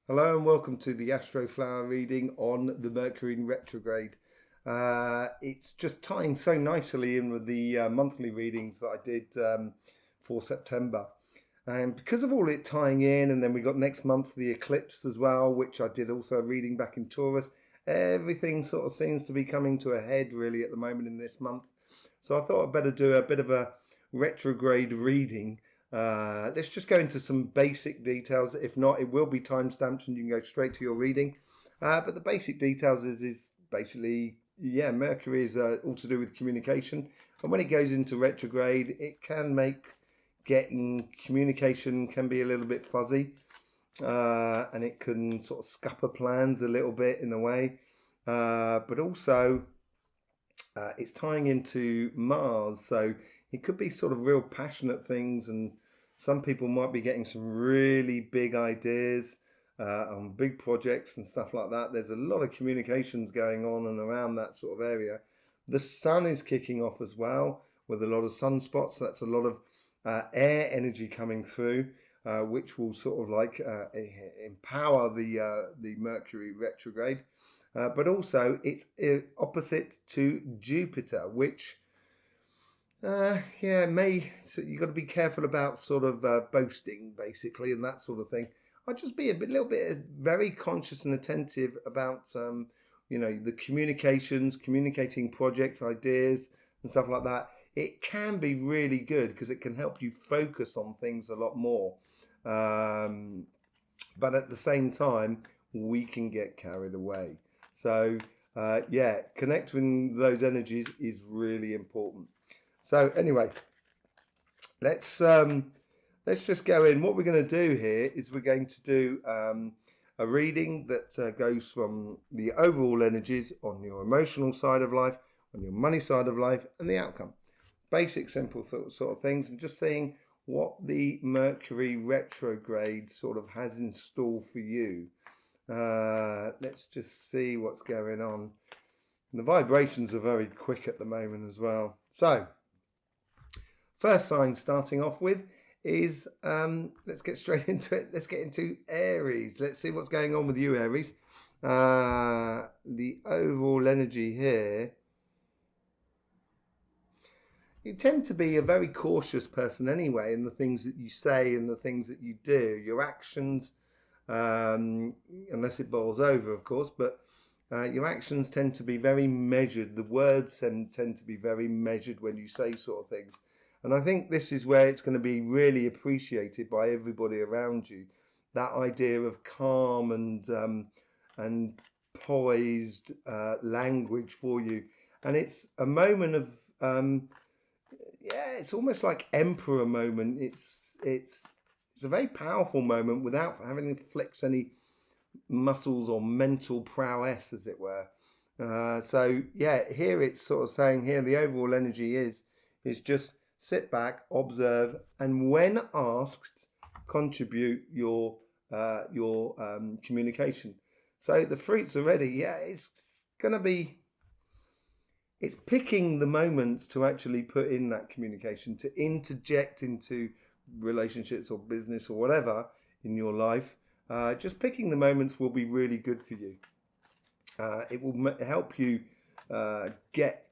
Hello and welcome to the Astroflower reading on the Mercury Retrograde. It's just tying so nicely in with the monthly readings that I did for September. And because of all it tying in, and then we got next month the eclipse as well, which I did also a reading back in Taurus. Everything sort of seems to be coming to a head really at the moment in this month. So I thought I'd better do a bit of a retrograde reading. Let's just go into some basic details. If not, it will be timestamped and you can go straight to your reading. But the basic details is basically, Mercury is all to do with communication. And when it goes into retrograde, it can make getting communication can be a little bit fuzzy. And it can sort of scupper plans a little bit in a way. But also, it's tying into Mars. So it could be sort of real passionate things, and some people might be getting some really big ideas on big projects and stuff like that. There's a lot of communications going on and around that sort of area. The sun is kicking off as well with a lot of sunspots. That's a lot of air energy coming through, which will sort of like empower the Mercury retrograde. But also it's opposite to Jupiter, which so you got to be careful about sort of boasting basically and that sort of thing. I'd just be little bit very conscious and attentive about the communicating projects, ideas and stuff like that. It can be really good because it can help you focus on things a lot more, but at the same time we can get carried away. So connecting those energies is really important. So anyway, let's just go in. What we're going to do here is we're going to do a reading that goes from the overall energies on your emotional side of life, on your money side of life, and the outcome. Basic, simple sort of things, and just seeing what the Mercury retrograde sort of has in store for you. Let's just see what's going on. And the vibrations are very quick at the moment as well. So, first sign starting off with is, let's get straight into it. Let's get into Aries. Let's see what's going on with you, Aries. The overall energy here. You tend to be a very cautious person anyway in the things that you say and the things that you do. Your actions, unless it boils over, of course, but your actions tend to be very measured. The words tend to be very measured when you say sort of things. And I think this is where it's going to be really appreciated by everybody around you. That idea of calm and poised language for you. And it's a moment of, it's almost like emperor moment. It's a very powerful moment without having to flex any muscles or mental prowess, as it were. Here it's sort of saying here the overall energy is just sit back, observe, and when asked, contribute your communication. So the fruits are ready. It's picking the moments to actually put in that communication, to interject into relationships or business or whatever in your life. Just picking the moments will be really good for you. It will help you get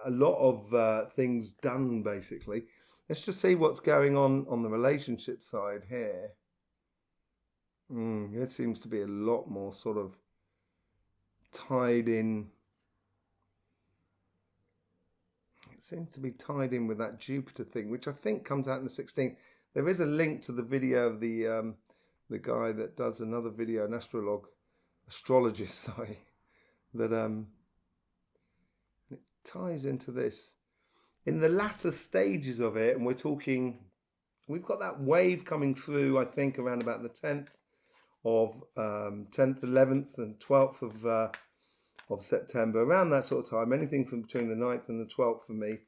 a lot of things done, basically. Let's just see what's going on the relationship side here. It seems to be a lot more sort of tied in. It seems to be tied in with that Jupiter thing, which I think comes out in the 16th. There is a link to the video of the guy that does another video, an astrologist, sorry, that it ties into this. In the latter stages of it, and we've got that wave coming through, I think, around about the 10th, 11th and 12th of September, around that sort of time, anything from between the 9th and the 12th for me,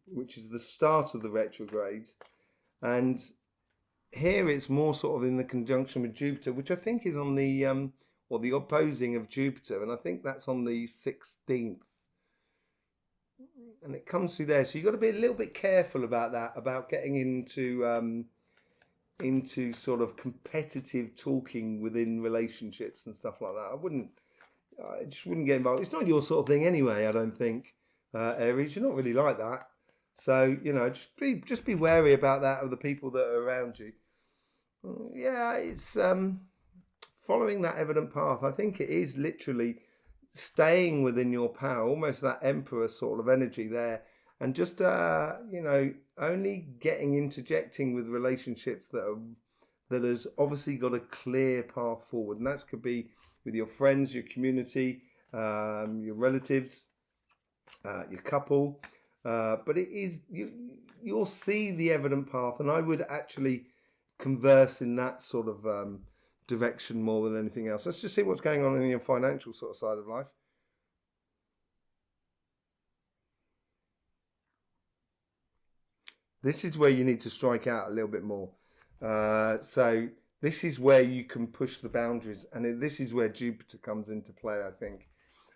which is the start of the retrograde. And here it's more sort of in the conjunction with Jupiter, which I think is on the opposing of Jupiter, and I think that's on the 16th. And it comes through there, so you've got to be a little bit careful about that, about getting into into sort of competitive talking within relationships and stuff like that. I just wouldn't get involved. It's not your sort of thing anyway, I don't think, Aries. You're not really like that. So, you know, just be wary about that of the people that are around you. Yeah, it's following that evident path. I think it is literally staying within your power, almost that emperor sort of energy there. And just, you know, only interjecting with relationships that has obviously got a clear path forward. And that could be with your friends, your community, your relatives, your couple. But it is, you'll see the evident path. And I would actually converse in that sort of direction more than anything else. Let's just see what's going on in your financial sort of side of life. This is where you need to strike out a little bit more. So this is where you can push the boundaries, and this is where Jupiter comes into play, I think.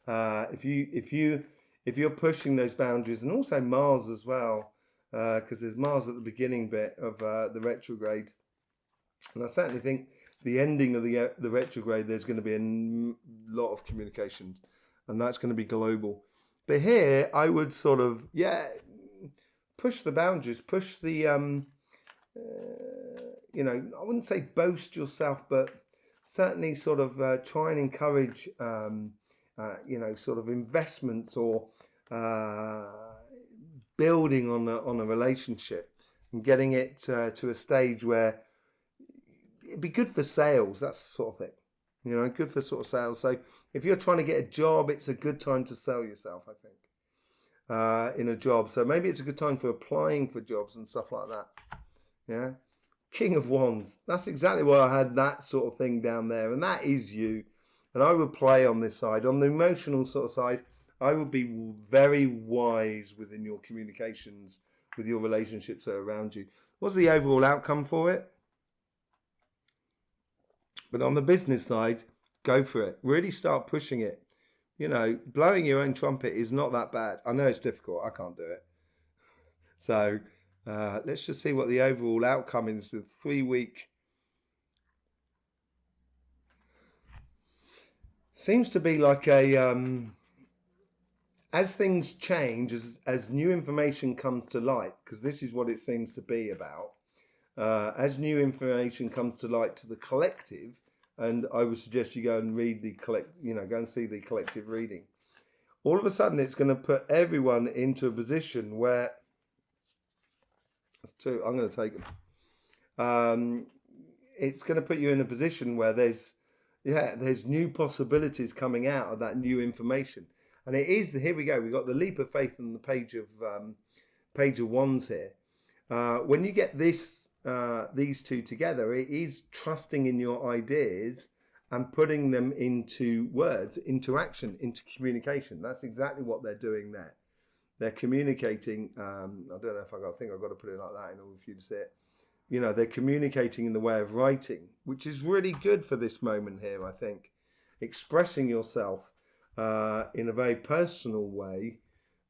If you're pushing those boundaries, and also Mars as well, because there's Mars at the beginning bit of the retrograde, and I certainly think the ending of the retrograde, there's going to be a lot of communications, and that's going to be global. But here, I would sort of, push the boundaries, push the, you know, I wouldn't say boast yourself, but certainly sort of try and encourage, you know, sort of investments or building on a relationship and getting it to a stage where it'd be good for sales, that sort of thing. You know, good for sort of sales. So if you're trying to get a job, it's a good time to sell yourself, I think. In a job, so maybe it's a good time for applying for jobs and stuff like that. Yeah, King of Wands. That's exactly why I had that sort of thing down there, and that is you. And I would play on this side, on the emotional sort of side. I would be very wise within your communications with your relationships that are around you. What's the overall outcome for it? But on the business side, go for it. Really start pushing it. You know, blowing your own trumpet is not that bad. I know it's difficult. I can't do it. So let's just see what the overall outcome is. The 3-week seems to be like a as things change, as new information comes to light, because this is what it seems to be about. As new information comes to light to the collective. And I would suggest you go and read go and see the collective reading. All of a sudden, it's going to put everyone into a position where that's two. I'm going to take them. It's going to put you in a position where there's new possibilities coming out of that new information, and it is here we go. We've got the leap of faith and the page of wands here. When you get these two together, it is trusting in your ideas and putting them into words, into action, into communication. That's exactly what they're doing there. They're communicating. I don't know if I think I've got to put it like that in order for you to see it. You know, they're communicating in the way of writing, which is really good for this moment here, I think. Expressing yourself in a very personal way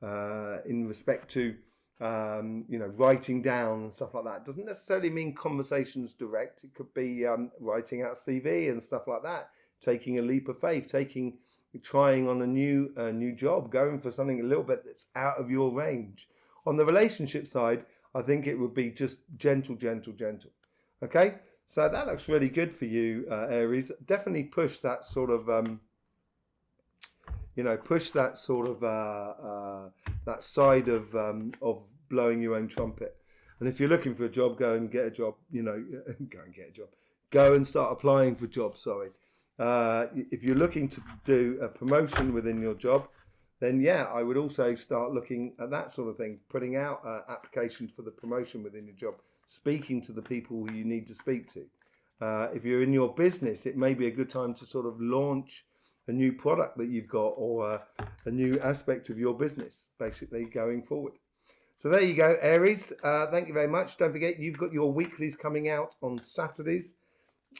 in respect to you know, writing down and stuff like that. Doesn't necessarily mean conversations direct. It could be writing out CV and stuff like that. Taking a leap of faith, trying on a new job, going for something a little bit that's out of your range. On the relationship side, I think it would be just gentle. Okay, so that looks really good for you, Aries. Definitely push that sort of you know, push that sort of that side of blowing your own trumpet. And if you're looking for a job, go and get a job. You know, go and get a job. Go and start applying for jobs. Sorry. If you're looking to do a promotion within your job, then I would also start looking at that sort of thing, putting out applications for the promotion within your job, speaking to the people who you need to speak to. If you're in your business, it may be a good time to sort of launch a new product that you've got, or a new aspect of your business, basically going forward. So there you go, Aries. Thank you very much. Don't forget, you've got your weeklies coming out on Saturdays.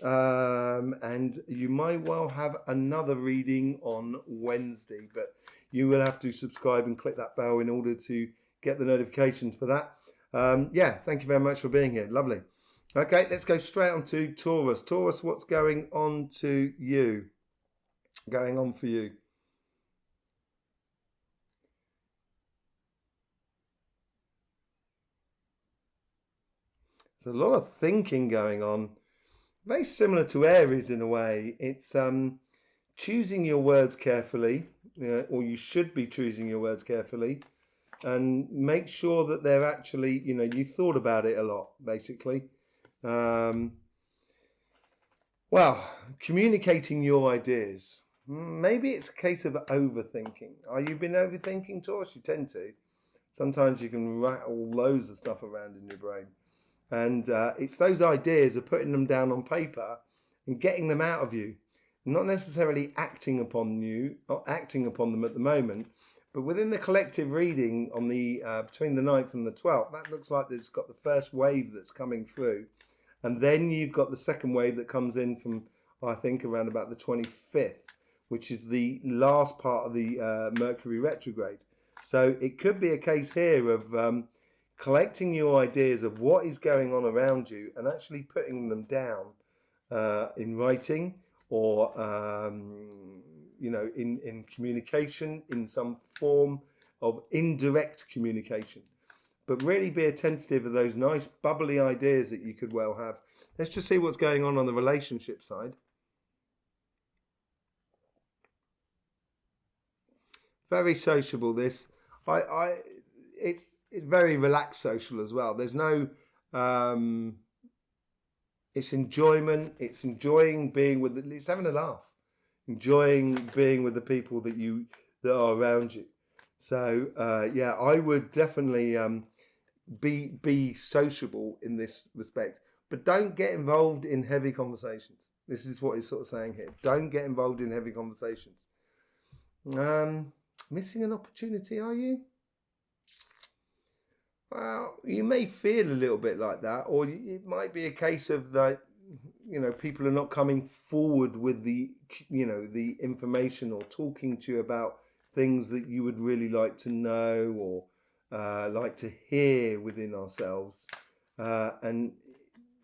And you might well have another reading on Wednesday, but you will have to subscribe and click that bell in order to get the notifications for that. Thank you very much for being here. Lovely. Okay, let's go straight on to Taurus. Taurus, what's going on to you? Going on for you? There's a lot of thinking going on. Very similar to Aries in a way. It's choosing your words carefully, or you should be choosing your words carefully, and make sure that they're actually, you thought about it a lot, basically. Well, communicating your ideas. Maybe it's a case of overthinking. Are you been overthinking, Taurus? You tend to. Sometimes you can rattle loads of stuff around in your brain. And it's those ideas of putting them down on paper and getting them out of you. Not necessarily acting upon them at the moment, but within the collective reading on the between the 9th and the 12th, that looks like it's got the first wave that's coming through. And then you've got the second wave that comes in from, I think, around about the 25th, which is the last part of the Mercury Retrograde. So it could be a case here of collecting your ideas of what is going on around you and actually putting them down in writing or, in communication, in some form of indirect communication. But really be attentive of those nice bubbly ideas that you could well have. Let's just see what's going on the relationship side. Very sociable, this. It's very relaxed social as well. There's no it's enjoyment. It's enjoying being with it's having a laugh, enjoying being with the people that are around you. So I would definitely be sociable in this respect, but don't get involved in heavy conversations. This is what he's sort of saying here. Don't get involved in heavy conversations. Missing an opportunity, are you? Well, you may feel a little bit like that, or it might be a case of that, people are not coming forward with the information or talking to you about things that you would really like to know or like to hear within ourselves. And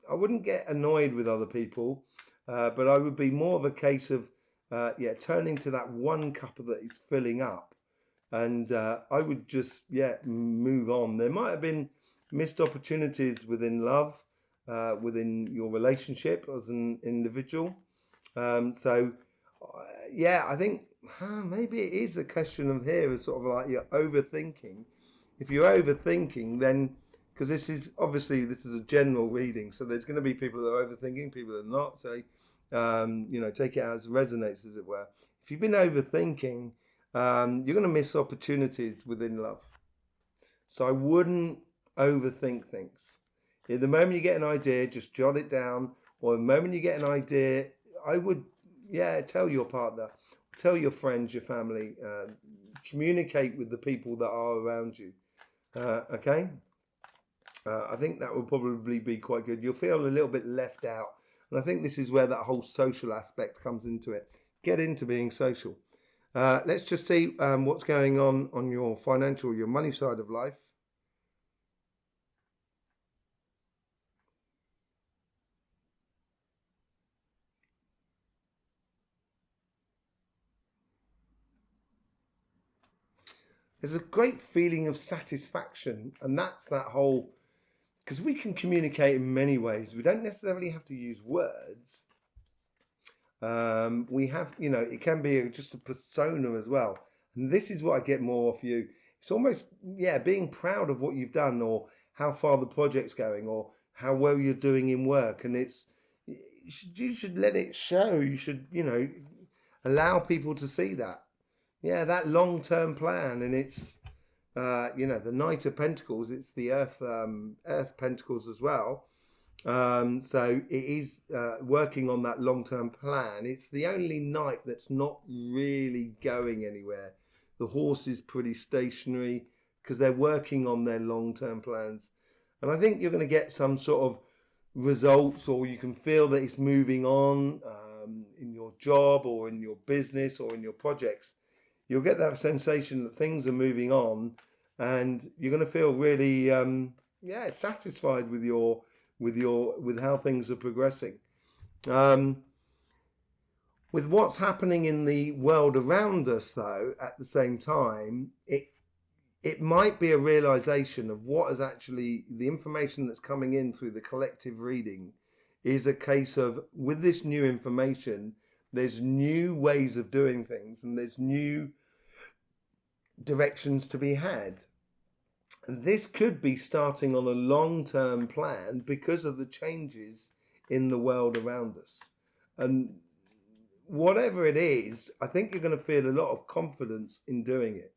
I wouldn't get annoyed with other people, but I would be more of a case of, turning to that one cup that is filling up. And I would just, move on. There might have been missed opportunities within love, within your relationship as an individual. I think maybe it is a question of here is sort of like you're overthinking. If you're overthinking, then, because this is a general reading, so there's going to be people that are overthinking, people that are not. So, take it as resonates, as it were. If you've been overthinking, you're going to miss opportunities within love. So I wouldn't overthink things. At the moment you get an idea, just jot it down. Or the moment you get an idea, I would, tell your partner, tell your friends, your family, communicate with the people that are around you. Okay? I think that would probably be quite good. You'll feel a little bit left out. And I think this is where that whole social aspect comes into it. Get into being social. Let's just see what's going on your financial, your money side of life. There's a great feeling of satisfaction, and that's that whole, because we can communicate in many ways. We don't necessarily have to use words. We have, it can be just a persona as well. And this is what I get more off you. It's almost, being proud of what you've done or how far the project's going or how well you're doing in work. And you should let it show. You should, allow people to see that. Yeah, that long-term plan. And it's, the Knight of Pentacles. It's the Earth Pentacles as well. So it is working on that long-term plan. It's the only knight that's not really going anywhere. The horse is pretty stationary because they're working on their long-term plans. And I think you're going to get some sort of results, or you can feel that it's moving on in your job or in your business or in your projects. You'll get that sensation that things are moving on, and you're going to feel really satisfied with your with how things are progressing. With what's happening in the world around us, though, at the same time, it might be a realization of what is actually the information that's coming in through the collective reading is a case of, with this new information, there's new ways of doing things and there's new directions to be had. And this could be starting on a long-term plan because of the changes in the world around us. And whatever it is, I think you're going to feel a lot of confidence in doing it.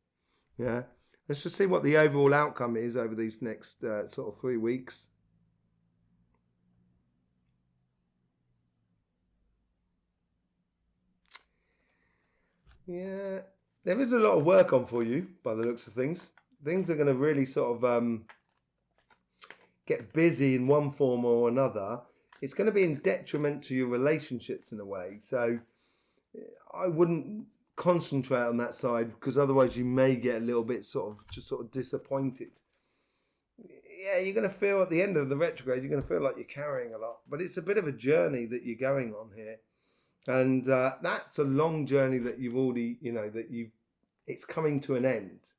Yeah. Let's just see what the overall outcome is over these next sort of 3 weeks. Yeah, there is a lot of work on for you by the looks of things. Things are going to really sort of get busy in one form or another. It's going to be in detriment to your relationships in a way. So I wouldn't concentrate on that side, because otherwise you may get a little bit sort of disappointed. Yeah, you're going to feel at the end of the retrograde, you're going to feel like you're carrying a lot, but it's a bit of a journey that you're going on here. And that's a long journey that you've already, it's coming to an end.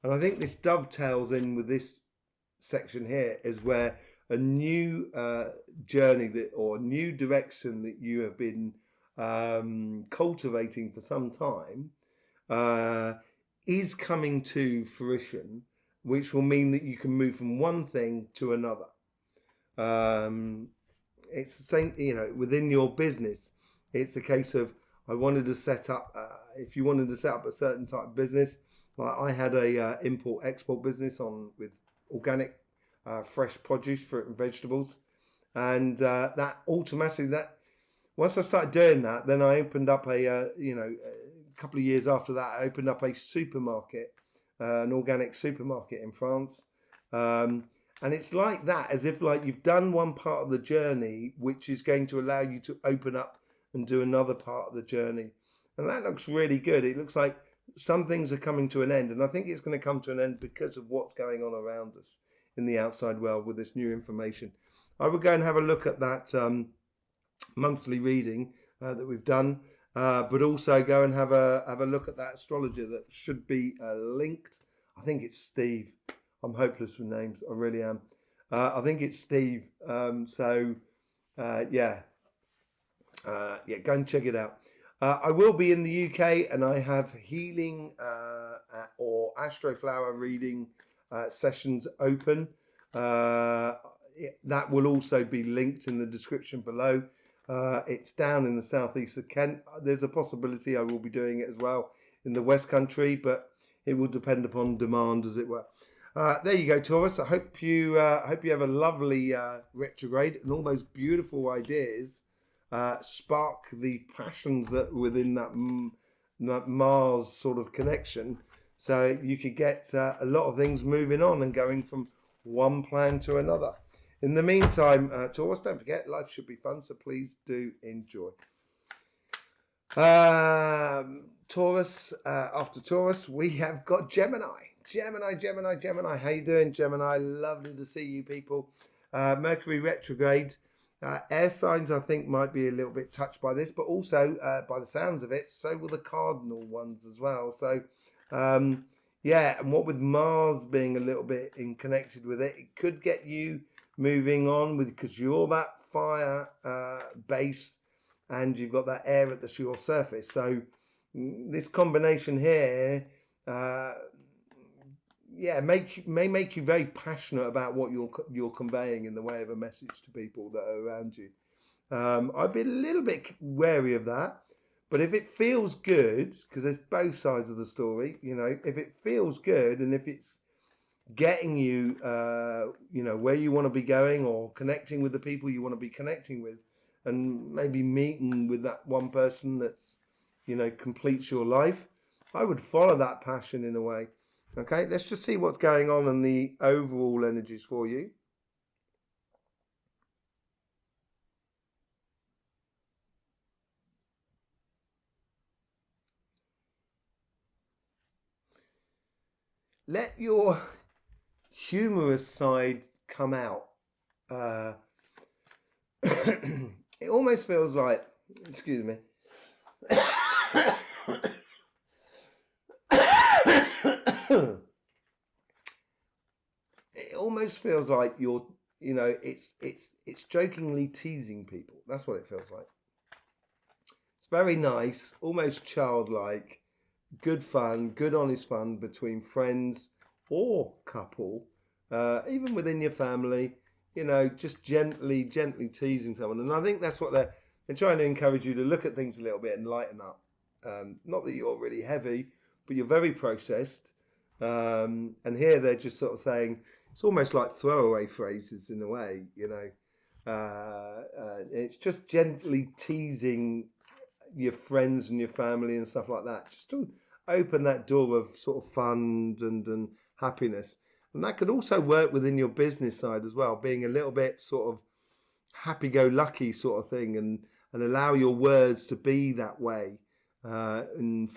And I think this dovetails in with this section here, is where a new journey or a new direction that you have been cultivating for some time is coming to fruition, which will mean that you can move from one thing to another. It's the same, within your business. It's a case of, I wanted to set up, if you wanted to set up a certain type of business, like I had a import-export business with organic fresh produce, fruit and vegetables. And that automatically, once I started doing that, then I opened up a couple of years after that, I opened up a supermarket, an organic supermarket in France. And it's like that, as if like you've done one part of the journey, which is going to allow you to open up and do another part of the journey. And that looks really good. It looks like some things are coming to an end. And I think it's going to come to an end because of what's going on around us in the outside world with this new information. I would go and have a look at that monthly reading that we've done, but also go and have a look at that astrologer that should be linked. I think it's Steve. I'm hopeless with names. I really am. I think it's Steve. Go and check it out. I will be in the UK, and I have healing or Astroflower reading sessions open. That will also be linked in the description below. It's down in the southeast of Kent. There's a possibility I will be doing it as well in the West Country, but it will depend upon demand, as it were. There you go, Taurus. I hope you have a lovely retrograde, and all those beautiful ideas spark the passions that within that Mars sort of connection, so you could get a lot of things moving on and going from one plan to another. In the meantime, Taurus, don't forget, life should be fun, so please do enjoy. Taurus, after Taurus, we have got Gemini. Gemini. How you doing, Gemini? Lovely to see you people. Mercury retrograde. Air signs, I think, might be a little bit touched by this, but also, by the sounds of it, so will the cardinal ones as well. So, and what with Mars being a little bit connected with it, it could get you moving on because you're that fire base and you've got that air at your surface. So this combination here, may make you very passionate about what you're conveying in the way of a message to people that are around you. I'd be a little bit wary of that, but if it feels good, because there's both sides of the story, if it feels good and if it's getting you, where you want to be going or connecting with the people you want to be connecting with, and maybe meeting with that one person that's, completes your life, I would follow that passion in a way. Okay, let's just see what's going on in the overall energies for you. Let your humorous side come out. it almost feels like, excuse me, it almost feels like you're, it's jokingly teasing people. That's what it feels like. It's very nice, almost childlike, good fun, good honest fun between friends or couple, even within your family. Just gently teasing someone. And I think that's what they're trying to encourage you to look at things a little bit and lighten up. Not that you're really heavy, but you're very processed. And here they're just sort of saying, it's almost like throwaway phrases in a way, it's just gently teasing your friends and your family and stuff like that, just to open that door of sort of fun and happiness. And that could also work within your business side as well, being a little bit sort of happy-go-lucky sort of thing, and allow your words to be that way. And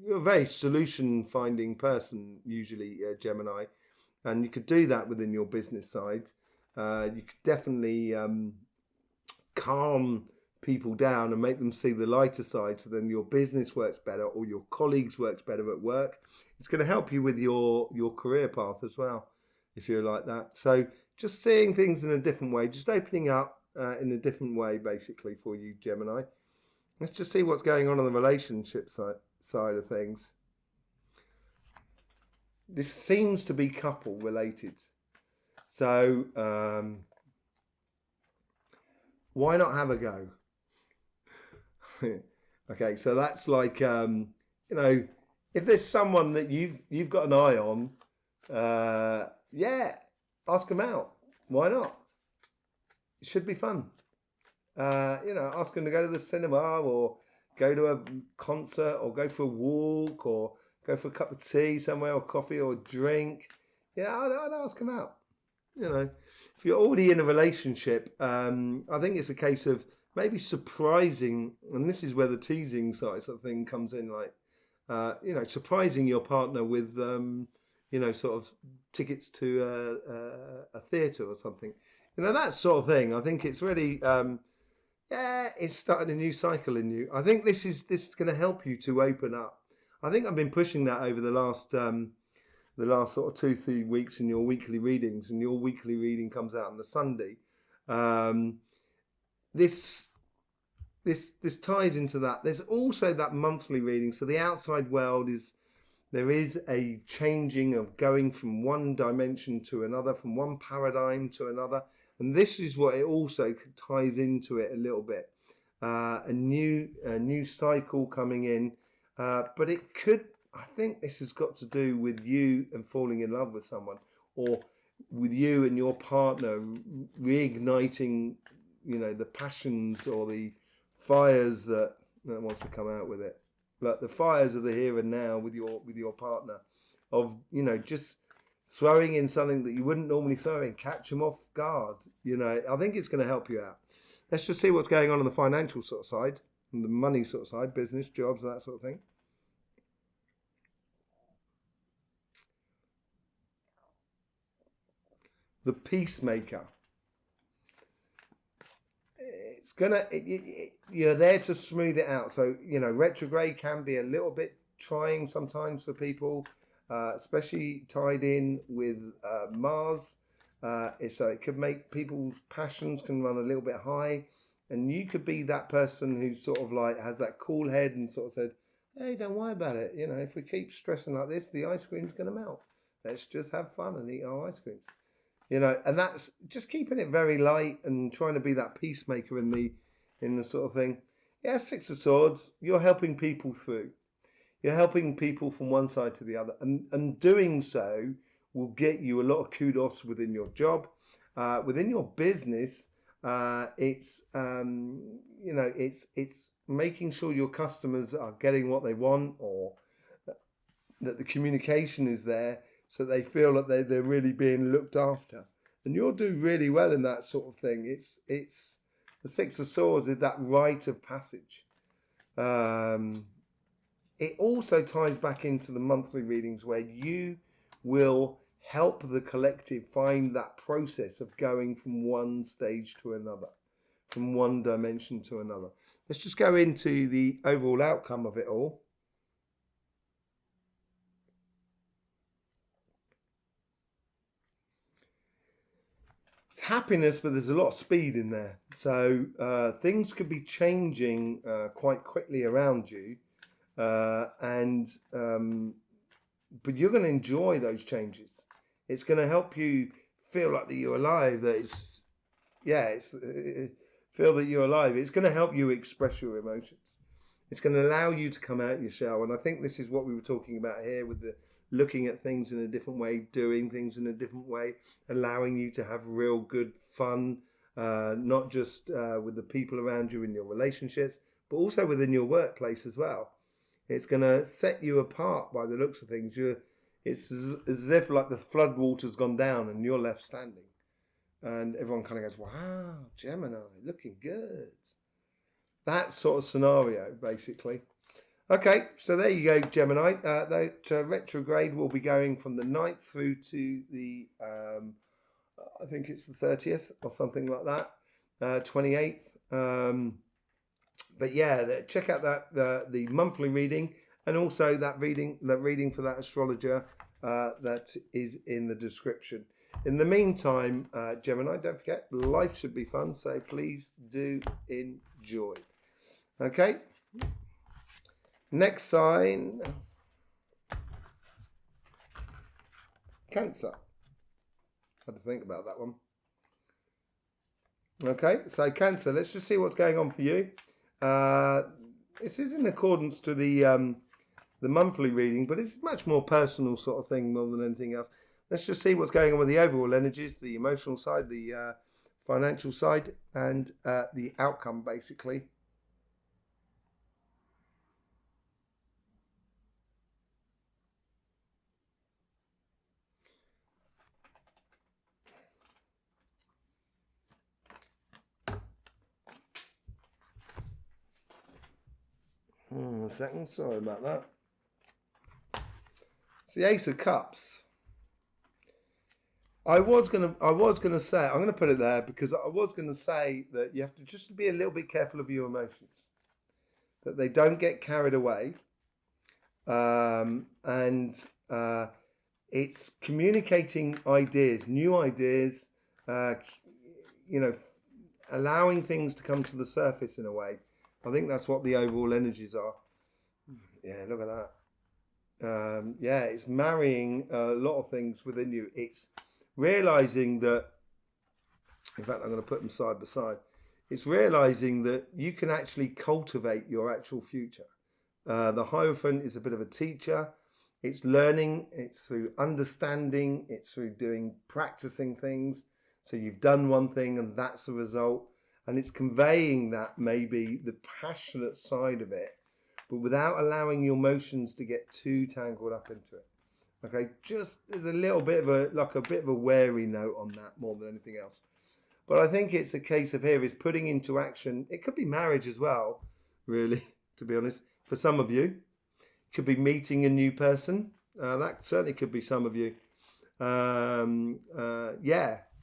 you're a very solution-finding person, usually, Gemini. And you could do that within your business side. You could definitely calm people down and make them see the lighter side, so then your business works better, or your colleagues works better at work. It's going to help you with your career path as well, if you're like that. So just seeing things in a different way, just opening up in a different way, basically, for you, Gemini. Let's just see what's going on the relationship side of things. This seems to be couple related. So why not have a go? Okay, so that's like, if there's someone that you've got an eye on, ask them out. Why not? It should be fun. Ask them to go to the cinema, or go to a concert, or go for a walk, or go for a cup of tea somewhere, or coffee, or drink. I'd ask them out. If you're already in a relationship, I think it's a case of maybe surprising, and this is where the teasing side of thing comes in, like, surprising your partner with, sort of tickets to a theatre or something. That sort of thing. I think it's really, it's starting a new cycle in you. I think this is going to help you to open up. I think I've been pushing that over the last sort of 2-3 weeks in your weekly readings, and your weekly reading comes out on the Sunday. This ties into that. There's also that monthly reading. So the outside world there is a changing of going from one dimension to another, from one paradigm to another. And this is what it also ties into it a little bit. A new cycle coming in. But it could, I think this has got to do with you and falling in love with someone, or with you and your partner reigniting, the passions or the fires that wants to come out with it. Like the fires of the here and now with your partner, of, just throwing in something that you wouldn't normally throw in, catch them off guard. I think it's going to help you out. Let's just see what's going on the financial sort of side, and the money sort of side, business, jobs, that sort of thing. The peacemaker. It's you're there to smooth it out. So, retrograde can be a little bit trying sometimes for people, especially tied in with Mars. So it could make people's passions can run a little bit high, and you could be that person who sort of like has that cool head and sort of said, hey, don't worry about it. If we keep stressing like this, the ice cream's going to melt. Let's just have fun and eat our ice creams. And that's just keeping it very light and trying to be that peacemaker in the sort of thing. Yeah, Six of Swords, you're helping people through. You're helping people from one side to the other. And doing so will get you a lot of kudos within your job. Within your business, it's making sure your customers are getting what they want, or that the communication is there, so they feel that they're really being looked after. And you'll do really well in that sort of thing. It's the Six of Swords is that rite of passage. It also ties back into the monthly readings, where you will help the collective find that process of going from one stage to another, from one dimension to another. Let's just go into the overall outcome of it all. It's happiness, but there's a lot of speed in there. So things could be changing quite quickly around you. But you're going to enjoy those changes. It's going to help you feel like that you're alive. Feel that you're alive. It's going to help you express your emotions. It's going to allow you to come out your shell. And I think this is what we were talking about here with the looking at things in a different way, doing things in a different way, allowing you to have real good fun, not just with the people around you in your relationships, but also within your workplace as well. It's going to set you apart by the looks of things. It's as if like the flood water's gone down and you're left standing. And everyone kind of goes, wow, Gemini, looking good. That sort of scenario, basically. Okay, so there you go, Gemini. That retrograde will be going from the 9th through to the, I think it's the 30th or something like that, 28th. But yeah, check out the monthly reading, and also that reading for that astrologer that is in the description. In the meantime, Gemini, don't forget, life should be fun, so please do enjoy. Okay. Next sign, Cancer. Had to think about that one. Okay, so Cancer, let's just see what's going on for you. This is in accordance to the monthly reading, but it's much more personal sort of thing more than anything else. Let's just see what's going on with the overall energies, the emotional side, the financial side, and the outcome, basically. A second, sorry about that. It's the Ace of Cups. I was gonna say, I'm gonna put it there because I was gonna say that you have to just be a little bit careful of your emotions, that they don't get carried away, it's communicating ideas, new ideas, allowing things to come to the surface in a way. I think that's what the overall energies are. Yeah, look at that. It's marrying a lot of things within you. It's realizing that, in fact, I'm going to put them side by side. It's realizing that you can actually cultivate your actual future. The Hierophant is a bit of a teacher. It's learning, it's through understanding, it's through practicing things. So you've done one thing and that's the result. And it's conveying that, maybe the passionate side of it, but without allowing your emotions to get too tangled up into it. Okay, just there's a little bit of a wary note on that more than anything else. But I think it's a case of here is putting into action. It could be marriage as well, really, to be honest. For some of you, it could be meeting a new person. That certainly could be some of you.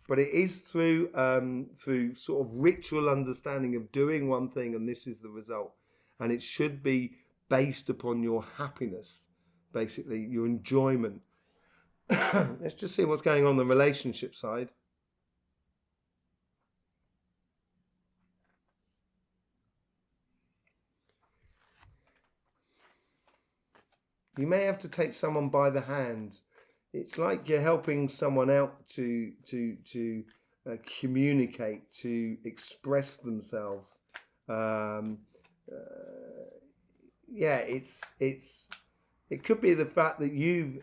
But it is through sort of ritual understanding of doing one thing and this is the result. And it should be based upon your happiness, basically, your enjoyment. Let's just see what's going on the relationship side. You may have to take someone by the hand. It's like you're helping someone out to communicate, to express themselves. It could be the fact that you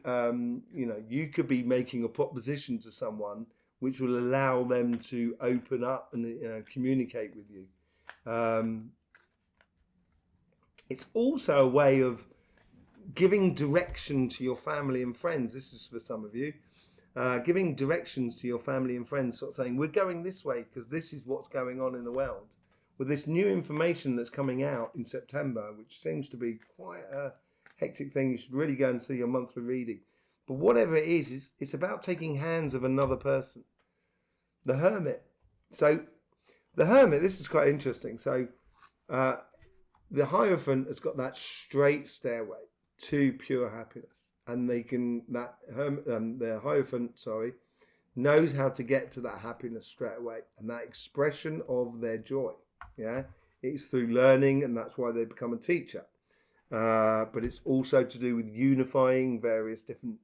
could be making a proposition to someone which will allow them to open up and communicate with you. It's also a way of giving direction to your family and friends. This is for some of you. Giving directions to your family and friends, sort of saying, we're going this way because this is what's going on in the world. With this new information that's coming out in September, which seems to be quite a hectic thing, you should really go and see your monthly reading. But whatever it is, it's about taking hands of another person. The Hermit. So The Hermit, this is quite interesting. So the Hierophant has got that straight stairway to pure happiness. And they can, the Hierophant, knows how to get to that happiness straight away. And that expression of their joy, it's through learning, and that's why they become a teacher. But it's also to do with unifying various different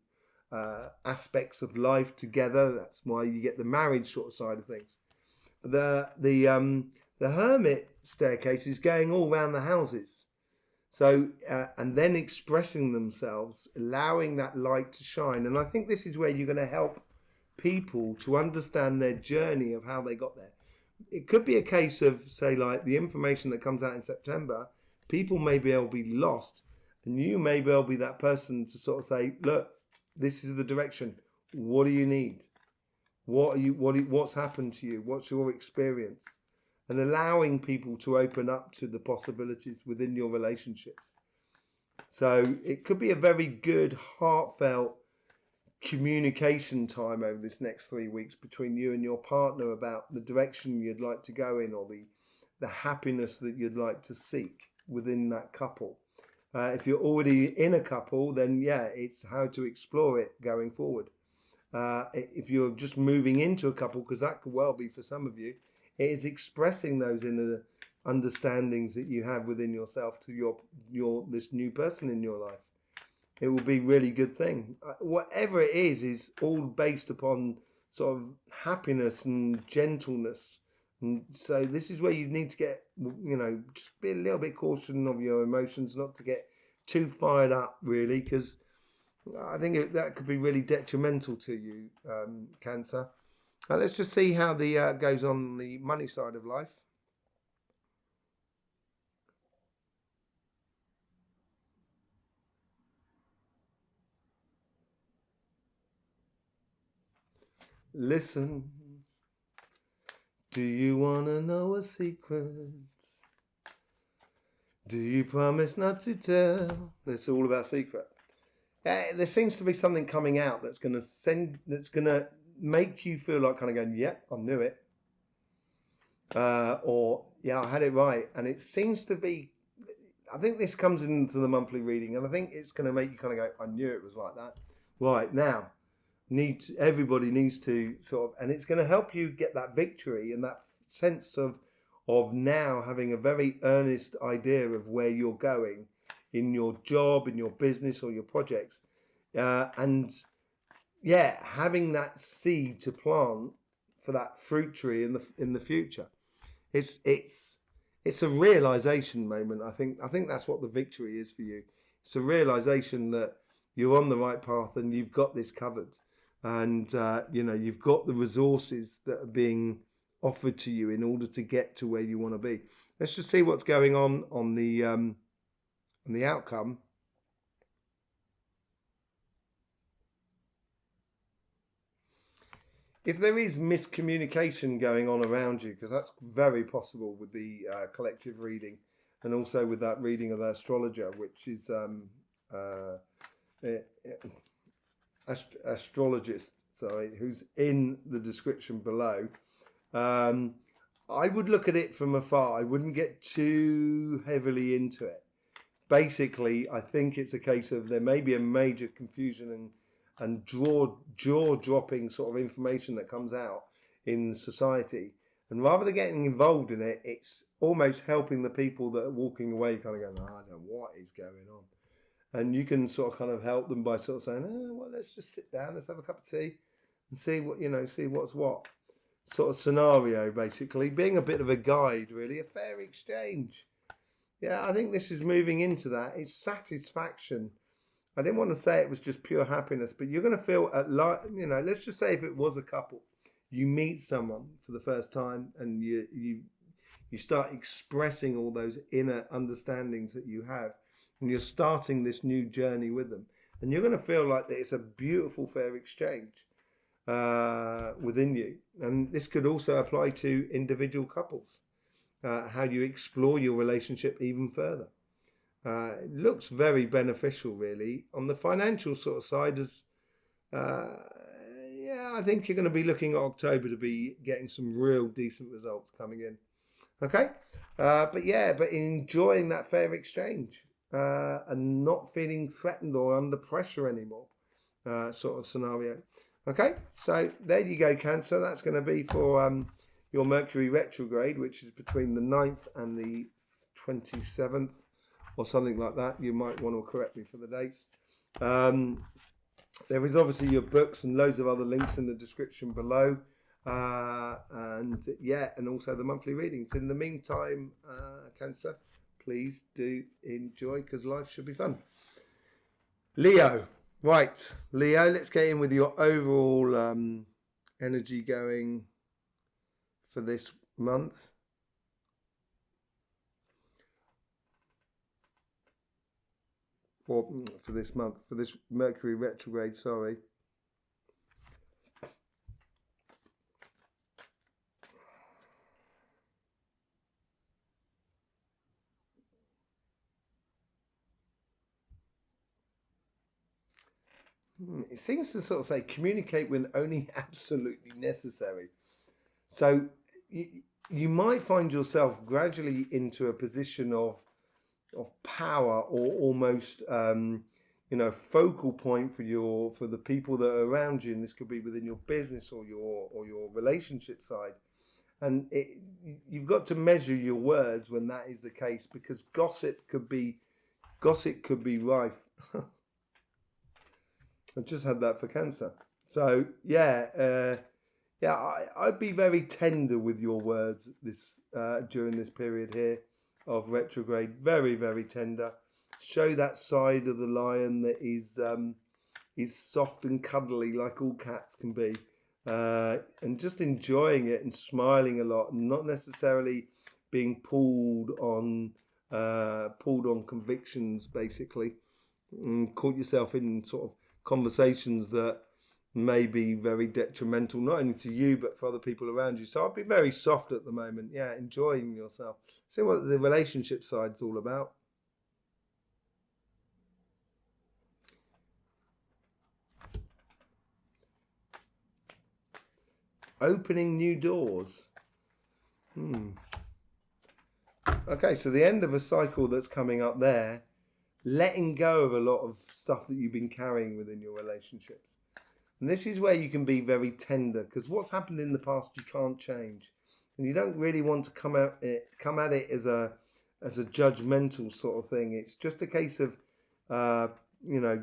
aspects of life together. That's why you get the marriage sort of side of things. The Hermit staircase is going all around the houses. So, and then expressing themselves, allowing that light to shine. And I think this is where you're going to help people to understand their journey of how they got there. It could be a case of, say, like the information that comes out in September, people may be able to be lost, and you may be able to be that person to sort of say, look, this is the direction. What do you need? What's happened to you? What's your experience? And allowing people to open up to the possibilities within your relationships. So it could be a very good, heartfelt communication time over this next 3 weeks between you and your partner about the direction you'd like to go in, or the happiness that you'd like to seek within that couple. If you're already in a couple, then it's how to explore it going forward. If you're just moving into a couple, because that could well be for some of you, it is expressing those inner understandings that you have within yourself to this new person in your life. It will be a really good thing. Whatever it is all based upon sort of happiness and gentleness. And so this is where you need to get, just be a little bit cautious of your emotions, not to get too fired up, really, because I think that could be really detrimental to you, Cancer. Let's just see how the goes on the money side of life. Listen, do you want to know a secret? Do you promise not to tell? It's all about secret. There seems to be something coming out that's going to make you feel like kind of going, yep, I knew it. Or, yeah, I had it right. And it seems to be, I think this comes into the monthly reading, and I think it's going to make you kind of go, I knew it was like that. Right, now, everybody needs to sort of, and it's going to help you get that victory and that sense of now having a very earnest idea of where you're going in your job, in your business, or your projects. Having that seed to plant for that fruit tree in the future. It's a realization moment. I think that's what the victory is for you. It's a realization that you're on the right path and you've got this covered, and you've got the resources that are being offered to you in order to get to where you want to be. Let's just see what's going on the outcome. If there is miscommunication going on around you, because that's very possible with the collective reading, and also with that reading of the astrologer, which is astrologist, who's in the description below. I would look at it from afar. I wouldn't get too heavily into it. Basically, I think it's a case of there may be a major confusion and jaw-dropping sort of information that comes out in society. And rather than getting involved in it, it's almost helping the people that are walking away kind of going, I don't know what is going on. And you can sort of kind of help them by sort of saying, well, let's just sit down, let's have a cup of tea and see what's what. Sort of scenario, basically. Being a bit of a guide, really, a fair exchange. Yeah, I think this is moving into that. It's satisfaction. I didn't want to say it was just pure happiness, but you're going to feel let's just say if it was a couple, you meet someone for the first time and you start expressing all those inner understandings that you have, and you're starting this new journey with them, and you're going to feel like that it's a beautiful fair exchange within you. And this could also apply to individual couples, how you explore your relationship even further. It looks very beneficial, really. On the financial sort of side, I think you're going to be looking at October to be getting some real decent results coming in. Okay, but enjoying that fair exchange and not feeling threatened or under pressure anymore, sort of scenario. Okay, so there you go, Cancer. That's going to be for your Mercury retrograde, which is between the 9th and the 27th or something like that. You might want to correct me for the dates. There is obviously your books and loads of other links in the description below. And also the monthly readings. In the meantime, Cancer, please do enjoy, because life should be fun. Leo. Right, Leo, let's get in with your overall energy going for this month. Or for this month, for this Mercury retrograde, sorry. It seems to sort of say communicate when only absolutely necessary. So you might find yourself gradually into a position of power, or almost focal point for the people that are around you, and this could be within your business or your relationship side. And you've got to measure your words when that is the case, because gossip could be rife. I just had that for Cancer. So I'd be very tender with your words this during this period here of retrograde. Very, very tender. Show that side of the lion that is soft and cuddly, like all cats can be, and just enjoying it and smiling a lot, and not necessarily being pulled on convictions, basically, and caught yourself in sort of conversations that may be very detrimental, not only to you but for other people around you. So I'd be very soft at the moment. Yeah, enjoying yourself. See what the relationship side's all about. Opening new doors. Okay, so the end of a cycle that's coming up there. Letting go of a lot of stuff that you've been carrying within your relationships. And this is where you can be very tender, because what's happened in the past you can't change. And you don't really want to come at it as a judgmental sort of thing. It's just a case of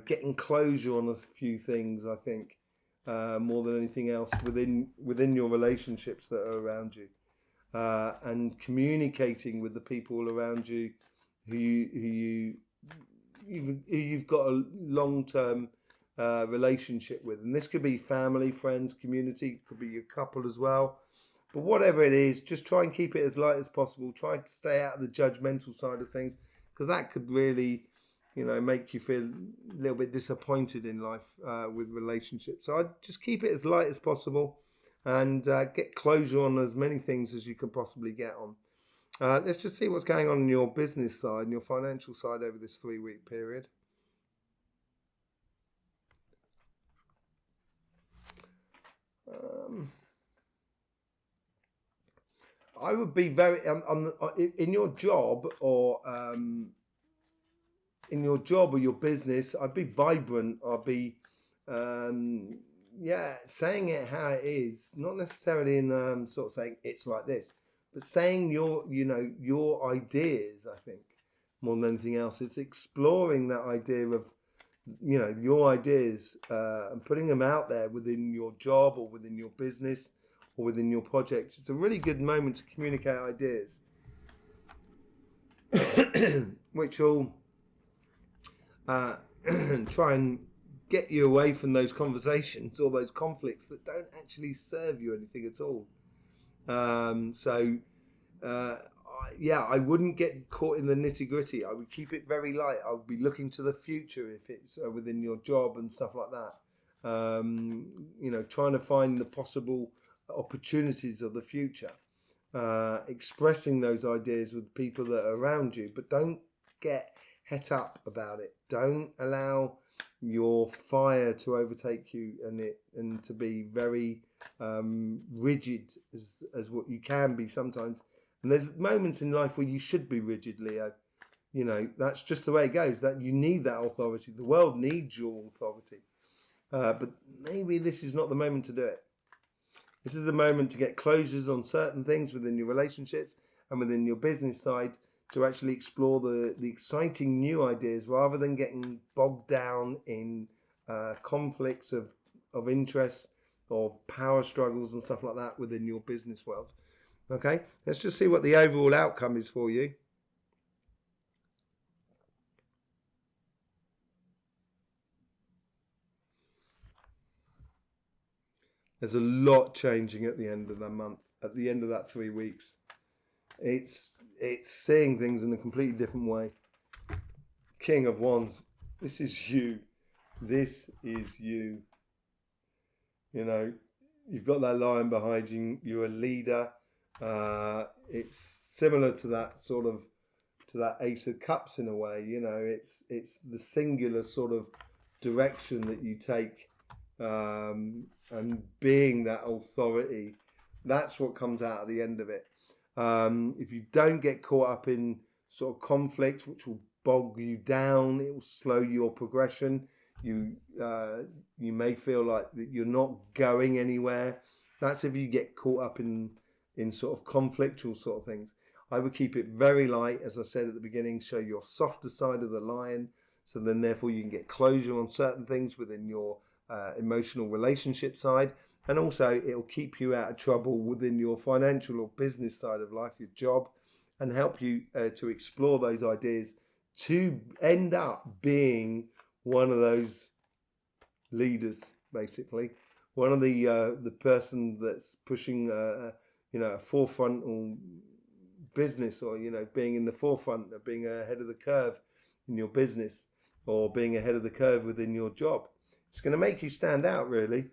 getting closure on a few things, I think, more than anything else within your relationships that are around you. And communicating with the people around you who you've got a long-term relationship with. And this could be family, friends, community, could be your couple as well. But whatever it is, just try and keep it as light as possible. Try to stay out of the judgmental side of things, because that could really, make you feel a little bit disappointed in life with relationships. So I'd just keep it as light as possible and get closure on as many things as you can possibly get on. Let's just see what's going on in your business side and your financial side over this 3-week period. I would be very in your job or your business. I'd be vibrant. I'd be saying it how it is, not necessarily in sort of saying it's like this, but saying your ideas. I think more than anything else, it's exploring that idea of your ideas and putting them out there within your job or within your business or within your projects. It's a really good moment to communicate ideas, which will try and get you away from those conversations or those conflicts that don't actually serve you anything at all. I wouldn't get caught in the nitty-gritty. I would keep it very light. I would be looking to the future if it's within your job and stuff like that. Trying to find the possible opportunities of the future. Expressing those ideas with people that are around you, but don't get het up about it. Don't allow your fire to overtake you and to be very rigid as what you can be sometimes. And there's moments in life where you should be rigid, Leo. You know, that's just the way it goes. That you need that authority. The world needs your authority. But maybe this is not the moment to do it. This is a moment to get closures on certain things within your relationships and within your business side, to actually explore the exciting new ideas rather than getting bogged down in conflicts of interest, of power struggles and stuff like that within your business world. Okay, let's just see what the overall outcome is for you. There's a lot changing at the end of the month, at the end of that 3 weeks. It's seeing things in a completely different way. King of Wands, this is you. This is you. You know, you've got that lion behind you. You're a leader. It's similar to that sort of, to that Ace of Cups in a way. You know, it's the singular sort of direction that you take, and being that authority. That's what comes out at the end of it. If you don't get caught up in sort of conflict, which will bog you down, it will slow your progression. You may feel like that you're not going anywhere. That's if you get caught up in sort of conflictual sort of things. I would keep it very light, as I said at the beginning. Show your softer side of the lion, so then therefore you can get closure on certain things within your emotional relationship side. And also it'll keep you out of trouble within your financial or business side of life, your job, and help you to explore those ideas to end up being one of those leaders, basically. One of the person that's pushing a forefront or business, or being in the forefront of being ahead of the curve in your business, or being ahead of the curve within your job. It's going to make you stand out, really.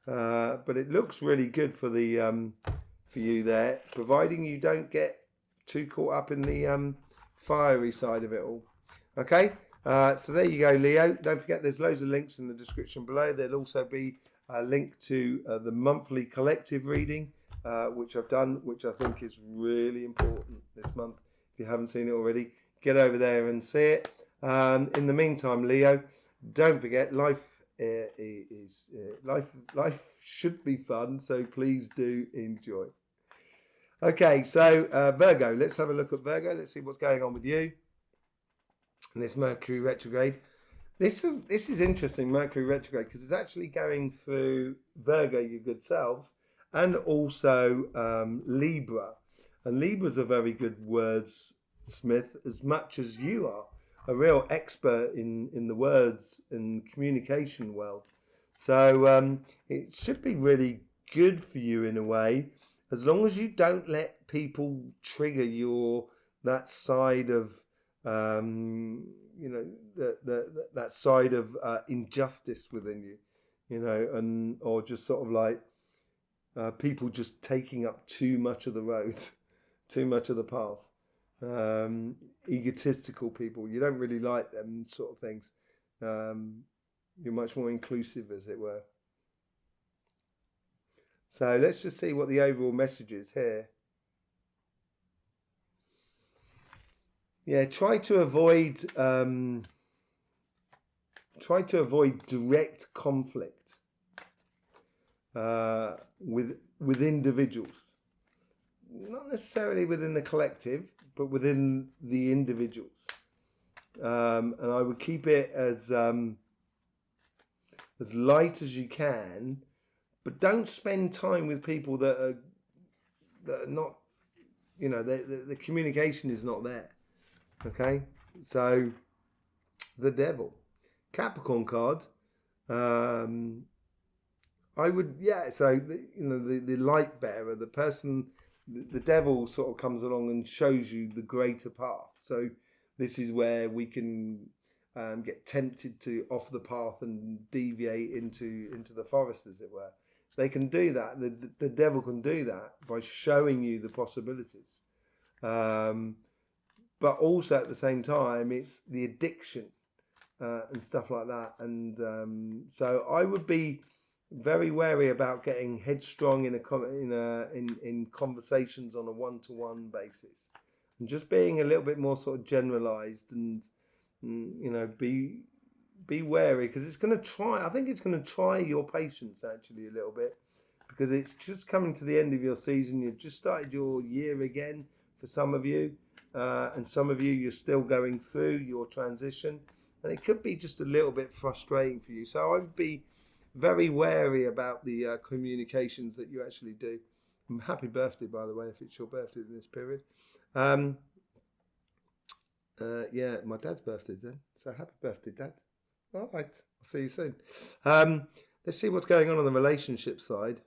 But it looks really good for you there, providing you don't get too caught up in the fiery side of it all. Okay, so there you go, Leo. Don't forget, there's loads of links in the description below. There'll also be a link to the monthly collective reading, which I've done, which I think is really important this month. If you haven't seen it already, get over there and see it. In the meantime, Leo, don't forget, life should be fun, so please do enjoy. Okay, so Virgo, let's have a look at Virgo. Let's see what's going on with you and this Mercury retrograde. This is interesting, Mercury retrograde, because it's actually going through Virgo, your good selves, and also Libra. And Libra's a very good wordsmith, as much as you are a real expert in the words and communication world. So it should be really good for you in a way, as long as you don't let people trigger that side of that side of injustice within you, and or just sort of like people just taking up too much of the road, too much of the path. Egotistical people, you don't really like them sort of things. You're much more inclusive, as it were. So let's just see what the overall message is here. Yeah, try to avoid direct conflict with individuals. Not necessarily within the collective, but within the individuals. And I would keep it as light as you can, but don't spend time with people that are not, the communication is not there. Okay, so the Devil, Capricorn card. I would, so the light bearer, the person, the Devil sort of comes along and shows you the greater path. So this is where we can get tempted to off the path and deviate into the forest, as it were. They can do that. The Devil can do that by showing you the possibilities. But also at the same time, it's the addiction and stuff like that. And so I would be very wary about getting headstrong in conversations on a one-to-one basis, and just being a little bit more sort of generalized, and be wary, because it's going to try. I think it's going to try your patience actually a little bit, because it's just coming to the end of your season. You've just started your year again for some of you, and some of you, you're still going through your transition, and it could be just a little bit frustrating for you. So I would be very wary about the communications that you actually do. And happy birthday, by the way, if it's your birthday in this period. Yeah, my dad's birthday then. So happy birthday, Dad. All right, I'll see you soon. Let's see what's going on the relationship side.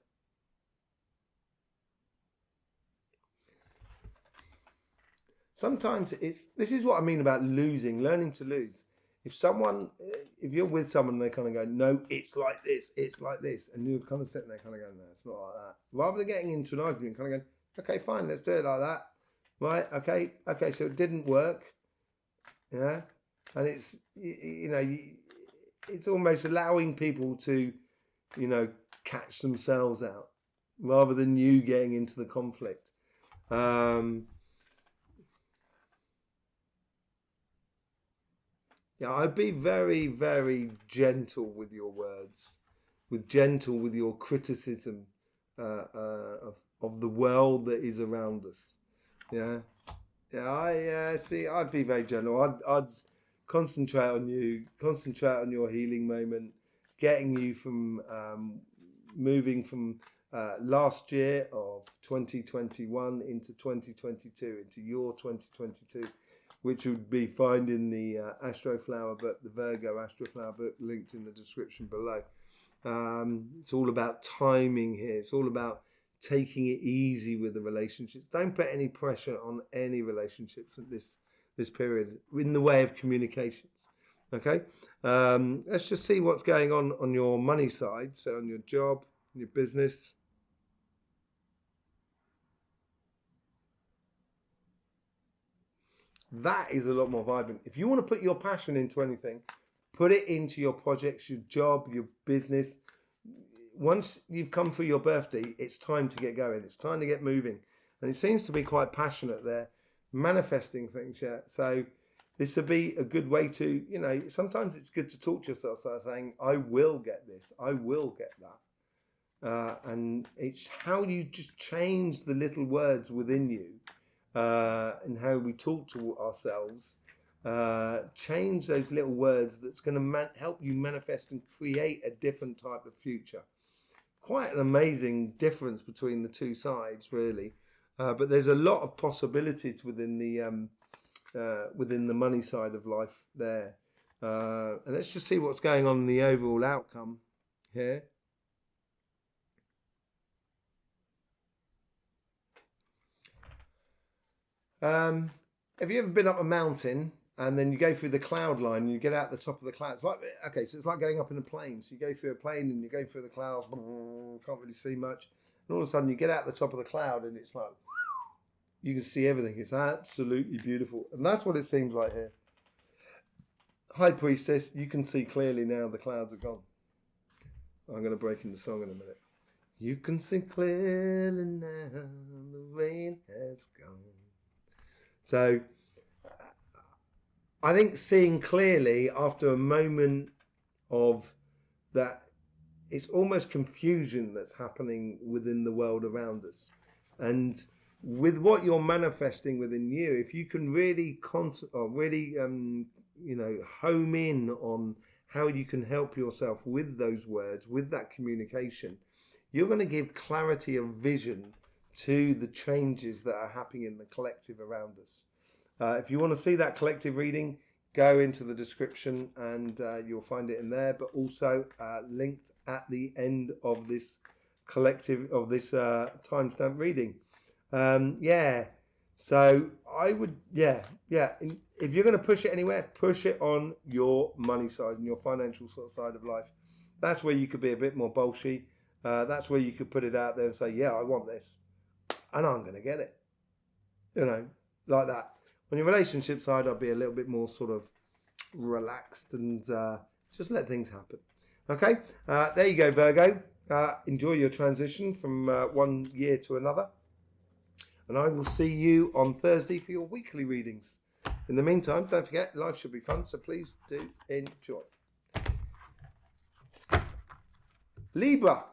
Sometimes this is what I mean about learning to lose. If you're with someone and they kind of go, no, it's like this, and you're kind of sitting there kind of going, no, it's not like that. Rather than getting into an argument, kind of going, okay, fine, let's do it like that. Right, okay, so it didn't work. Yeah, and it's, it's almost allowing people to, catch themselves out rather than you getting into the conflict. Yeah, I'd be very, very gentle with your words, with your criticism of the world that is around us. Yeah, I'd be very gentle. I'd concentrate on you, concentrate on your healing moment, getting you from moving from last year of 2021 into 2022, into your 2022. Which would be finding the Astroflower book, the Virgo Astroflower book, linked in the description below. It's all about timing here. It's all about taking it easy with the relationships. Don't put any pressure on any relationships at this period in the way of communications. Okay, let's just see what's going on your money side. So on your job, your business. That is a lot more vibrant. If you want to put your passion into anything, put it into your projects, your job, your business. Once you've come for your birthday, it's time to get going. It's time to get moving. And it seems to be quite passionate there, manifesting things, yeah. So this would be a good way to, sometimes it's good to talk to yourself, so saying, I will get this, I will get that. And it's how you just change the little words within you. And how we talk to ourselves, change those little words that's going to help you manifest and create a different type of future. Quite an amazing difference between the two sides, really. But there's a lot of possibilities within the money side of life there. And let's just see what's going on in the overall outcome here. Have you ever been up a mountain and then you go through the cloud line and you get out the top of the clouds? So it's like going up in a plane. So you go through a plane and you go through the clouds, can't really see much. And all of a sudden you get out the top of the cloud and it's like, you can see everything. It's absolutely beautiful. And that's what it seems like here. High Priestess, you can see clearly now the clouds are gone. I'm going to break into song in a minute. You can see clearly now the rain has gone. So I think seeing clearly after a moment of that, it's almost confusion that's happening within the world around us. And with what you're manifesting within you, if you can really home in on how you can help yourself with those words, with that communication, you're going to give clarity of vision to the changes that are happening in the collective around us. If you want to see that collective reading, go into the description and you'll find it in there, but also linked at the end of this collective, of this timestamp reading. So I would, if you're going to push it anywhere, push it on your money side and your financial sort of side of life. That's where you could be a bit more bolshy. That's where you could put it out there and say, yeah, I want this and I'm going to get it, like that. On your relationship side, I'd be a little bit more sort of, relaxed and just let things happen. Okay, there you go, Virgo. Enjoy your transition from one year to another. And I will see you on Thursday for your weekly readings. In the meantime, don't forget, life should be fun, so please do enjoy. Libra.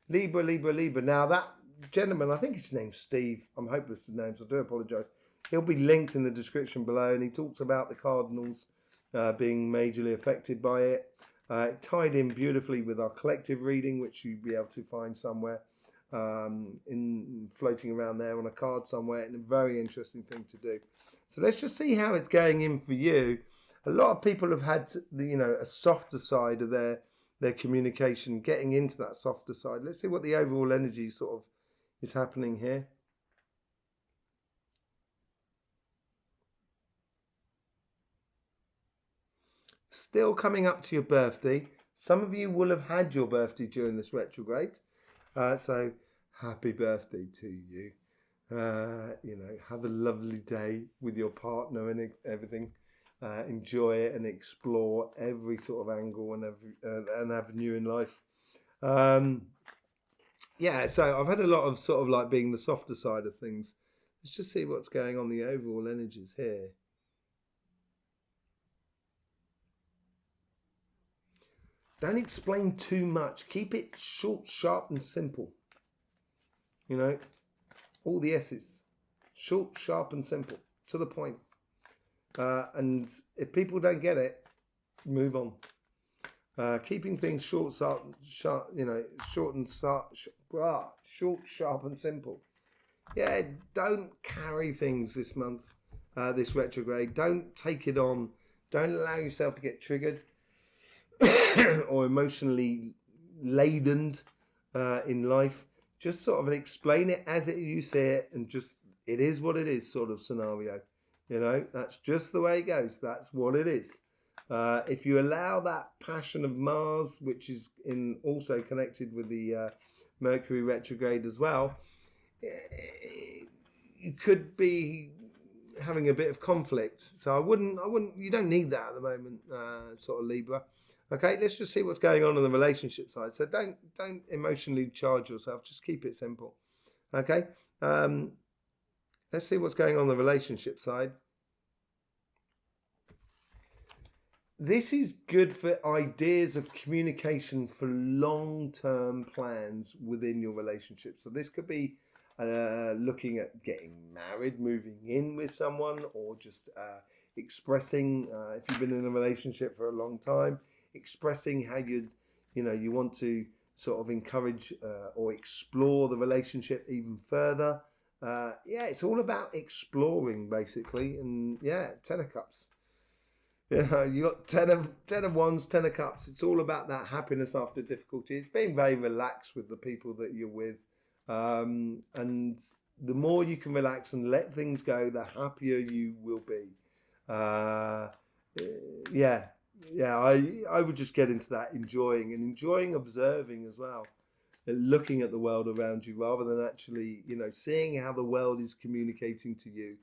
Now that gentleman, I think his name's Steve. I'm hopeless with names, I do apologise. He'll be linked in the description below, and he talks about the cardinals being majorly affected by it. It tied in beautifully with our collective reading, which you'll be able to find somewhere in floating around there on a card somewhere, and a very interesting thing to do. So let's just see how it's going in for you. A lot of people have had, a softer side of their communication, getting into that softer side. Let's see what the overall energy sort of is happening here. Still coming up to your birthday. Some of you will have had your birthday during this retrograde. So happy birthday to you. Have a lovely day with your partner and everything. Enjoy it and explore every sort of angle and every avenue in life. So I've had a lot of sort of like being the softer side of things. Let's just see what's going on the overall energies here. Don't explain too much. Keep it short, sharp, and simple. All the S's. Short, sharp, and simple. To the point. And if people don't get it, move on. Keeping things short, sharp, short, sharp, and simple. Yeah, don't carry things this month, this retrograde. Don't take it on. Don't allow yourself to get triggered or emotionally laden in life. Just sort of explain it as you see it, and just it is what it is sort of scenario. That's just the way it goes. That's what it is. If you allow that passion of Mars, which is also connected with the Mercury retrograde as well, you could be having a bit of conflict. So I wouldn't. You don't need that at the moment, sort of Libra. Okay, let's just see what's going on the relationship side. So don't emotionally charge yourself. Just keep it simple. Okay. Let's see what's going on the relationship side. This is good for ideas of communication for long-term plans within your relationship. So this could be looking at getting married, moving in with someone, or just expressing, if you've been in a relationship for a long time, expressing how you want to sort of encourage or explore the relationship even further. It's all about exploring basically, and 10 of Cups. You got 10 of Wands, 10 of Cups. It's all about that happiness after difficulty. It's being very relaxed with the people that you're with, and the more you can relax and let things go, the happier you will be. I would just get into that, enjoying observing as well, looking at the world around you rather than actually, seeing how the world is communicating to you.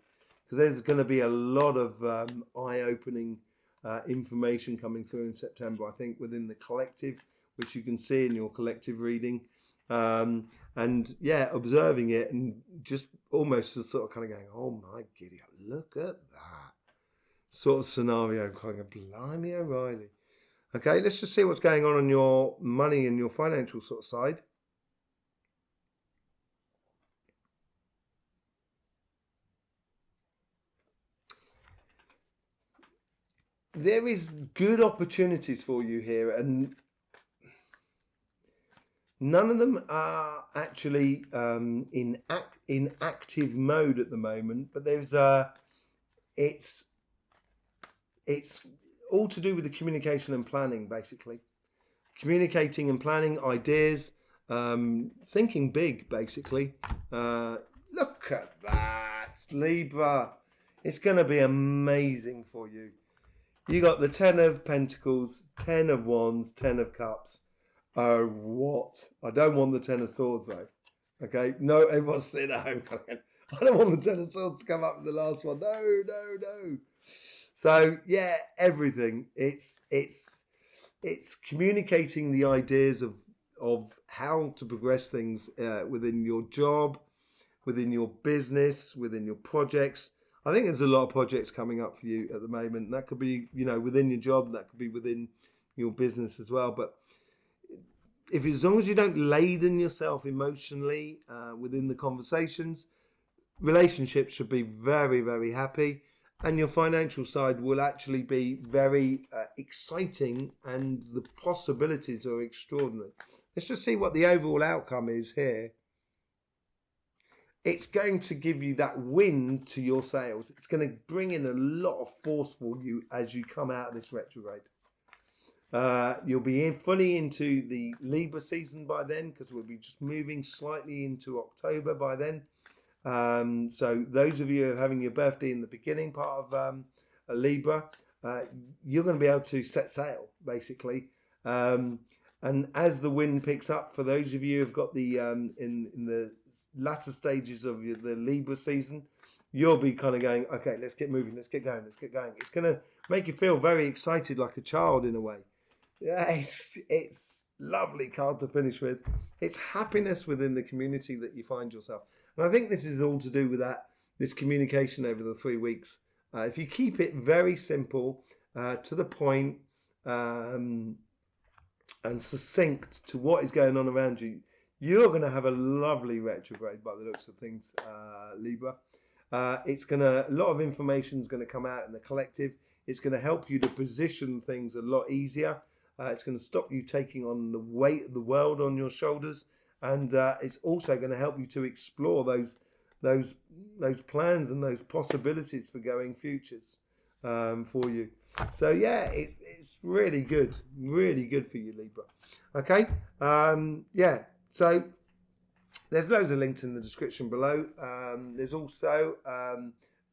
Because there's going to be a lot of eye-opening information coming through in September, I think, within the collective, which you can see in your collective reading. Observing it and just almost sort of kind of going, oh my giddy up, look at that sort of scenario, kind of blimey O'Reilly. Okay, let's just see what's going on your money and your financial sort of side. There is good opportunities for you here, and none of them are actually in active mode at the moment. But there's it's all to do with the communication and planning, basically. Communicating and planning ideas, thinking big, basically. Look at that, Libra. It's going to be amazing for you. You got the 10 of Pentacles, 10 of Wands, 10 of Cups. Oh, what? I don't want the 10 of Swords, though. Okay? No, everyone's sitting at home. I don't want the 10 of Swords to come up with the last one. No. So yeah, everything. It's communicating the ideas of how to progress things within your job, within your business, within your projects. I think there's a lot of projects coming up for you at the moment. That could be, within your job. That could be within your business as well. But as long as you don't laden yourself emotionally within the conversations, relationships should be very, very happy, and your financial side will actually be very exciting, and the possibilities are extraordinary. Let's just see what the overall outcome is here. It's going to give you that wind to your sails. It's going to bring in a lot of force for you as you come out of this retrograde. You'll be fully into the Libra season by then, because we'll be just moving slightly into October by then. So those of you who are having your birthday in the beginning part of a Libra, you're going to be able to set sail, basically. And as the wind picks up, for those of you who've got the in the latter stages of the Libra season, you'll be kind of going, okay, let's get moving, let's get going, let's get going. It's going to make you feel very excited, like a child in a way. Yeah, it's lovely card to finish with. It's happiness within the community that you find yourself. And I think this is all to do with this communication over the 3 weeks. If you keep it very simple, to the point, and succinct to what is going on around you, you're going to have a lovely retrograde by the looks of things, Libra. A lot of information is going to come out in the collective. It's going to help you to position things a lot easier. It's going to stop you taking on the weight of the world on your shoulders, and it's also going to help you to explore those plans and those possibilities for going futures for you. So yeah, it's really good for you, Libra. Okay, yeah. So there's loads of links in the description below. There's also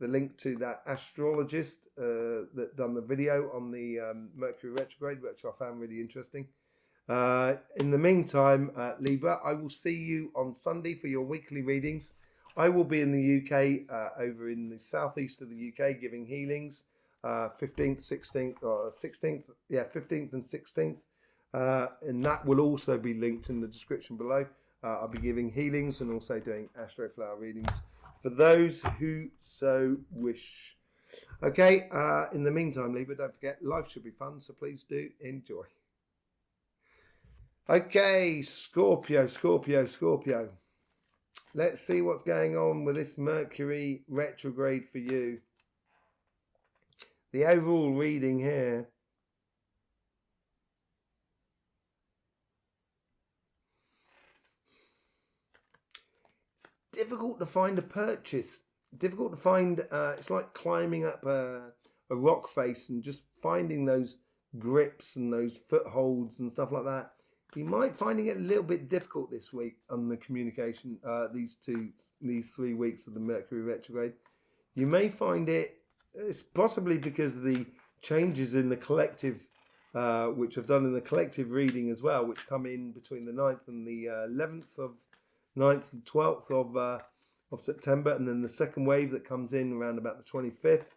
the link to that astrologist that done the video on the Mercury Retrograde, which I found really interesting. In the meantime, Libra, I will see you on Sunday for your weekly readings. I will be in the UK, over in the southeast of the UK, giving healings, 15th, 16th, or 16th, 15th and 16th. And that will also be linked in the description below. I'll be giving healings and also doing Astroflower readings for those who so wish. Okay, in the meantime, Libra, don't forget, life should be fun, so please do enjoy. Okay, Scorpio. Let's see what's going on with this Mercury retrograde for you. The overall reading here. It's difficult to find a purchase. Difficult to find, it's like climbing up a rock face and just finding those grips and those footholds and stuff like that. You might finding it a little bit difficult this week on the communication, these 3 weeks of the Mercury retrograde. You may find it's possibly because of the changes in the collective, which I've done in the collective reading as well, which come in between the 9th and the 9th and 12th of September, and then the second wave that comes in around about the 25th.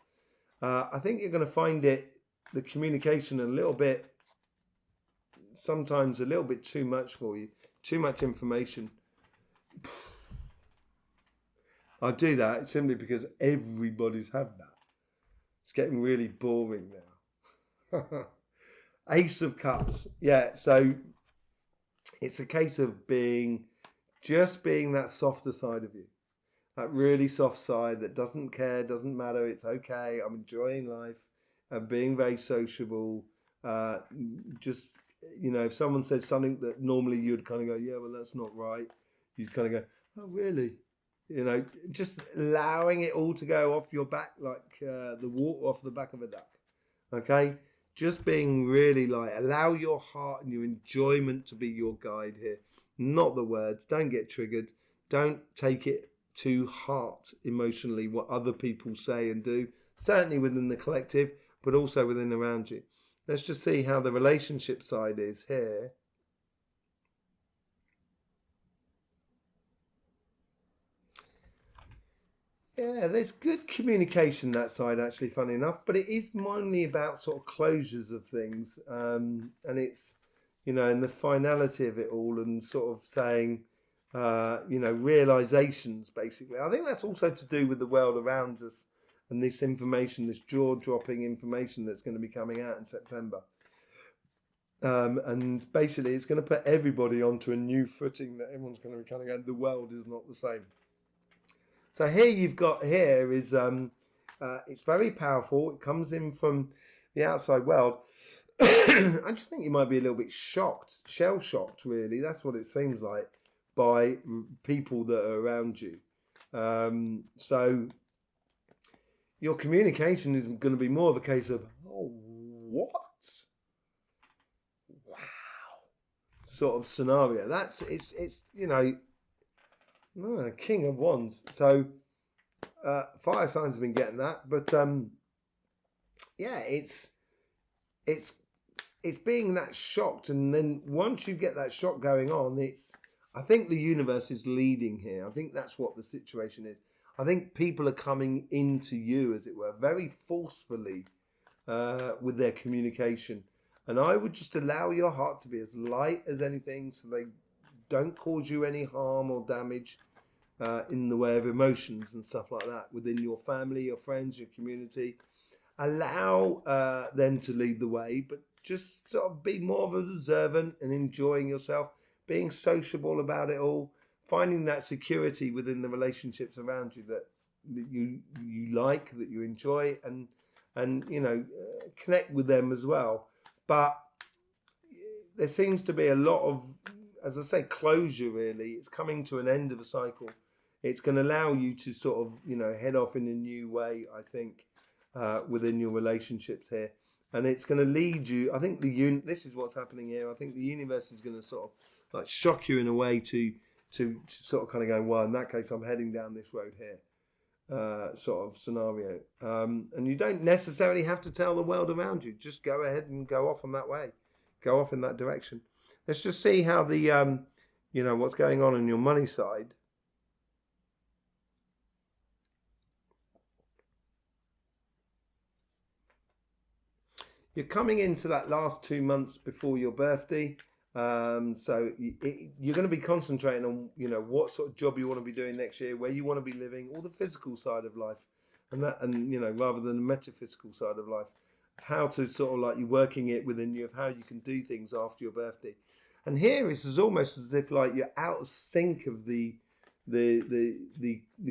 I think you're going to find the communication a little bit, sometimes a little bit too much for you, too much information. I do that simply because everybody's had that. It's getting really boring now. Ace of Cups. Yeah, so it's a case of being that softer side of you. That really soft side that doesn't care, doesn't matter, it's okay, I'm enjoying life, and being very sociable. Just, if someone says something that normally you'd kind of go, yeah, well, that's not right. You'd kind of go, oh, really? Just allowing it all to go off your back like the water off the back of a duck. Okay? Just being really allow your heart and your enjoyment to be your guide here. Not the words. Don't get triggered. Don't take it to heart emotionally what other people say and do. Certainly within the collective, but also within around you. Let's just see how the relationship side is here. Yeah, there's good communication that side, actually, funny enough, but it is mainly about sort of closures of things, and it's, and the finality of it all, and sort of saying, realizations, basically. I think that's also to do with the world around us and this information, this jaw-dropping information that's going to be coming out in September. And basically, it's going to put everybody onto a new footing that everyone's going to be kind of going, the world is not the same. So here is it's very powerful. It comes in from the outside world. I just think you might be a little bit shocked, shell shocked, really. That's what it seems like by people that are around you. So your communication is going to be more of a case of, oh, what? Wow. Sort of scenario. It's King of Wands. So fire signs have been getting that, but it's being that shocked, and then once you get that shock going on, I think the universe is leading here. I think that's what the situation is. I think people are coming into you, as it were, very forcefully with their communication. And I would just allow your heart to be as light as anything, so they don't cause you any harm or damage in the way of emotions and stuff like that within your family, your friends, your community. Allow them to lead the way, but just sort of be more of an observant and enjoying yourself, being sociable about it all, finding that security within the relationships around you that you like, that you enjoy, and connect with them as well. But there seems to be a lot of, as I say, closure, really. It's coming to an end of a cycle. It's going to allow you to sort of, head off in a new way, I think, within your relationships here. And it's going to lead you, I think this is what's happening here. I think the universe is going to sort of like shock you in a way to sort of kind of going, well, in that case, I'm heading down this road here, sort of scenario. And you don't necessarily have to tell the world around you. Just go ahead and go off on that way. Go off in that direction. Let's just see how the, what's going on your money side. You're coming into that last 2 months before your birthday. So you're going to be concentrating on, what sort of job you want to be doing next year, where you want to be living, all the physical side of life, and rather than the metaphysical side of life, how to sort of like you're working it within you of how you can do things after your birthday. And here it's almost as if like you're out of sync of the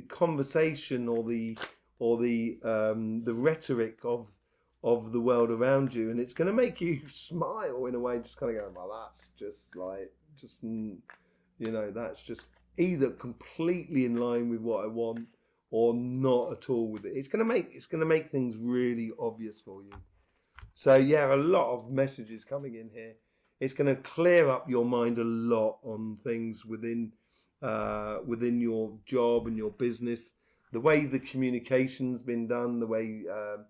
conversation or the rhetoric of the world around you, and it's going to make you smile in a way, just kind of going, well, that's just either completely in line with what I want or not at all with it. It's going to make things really obvious for you. So yeah, a lot of messages coming in here. It's going to clear up your mind a lot on things within your job and your business, the way the communication's been done, the way a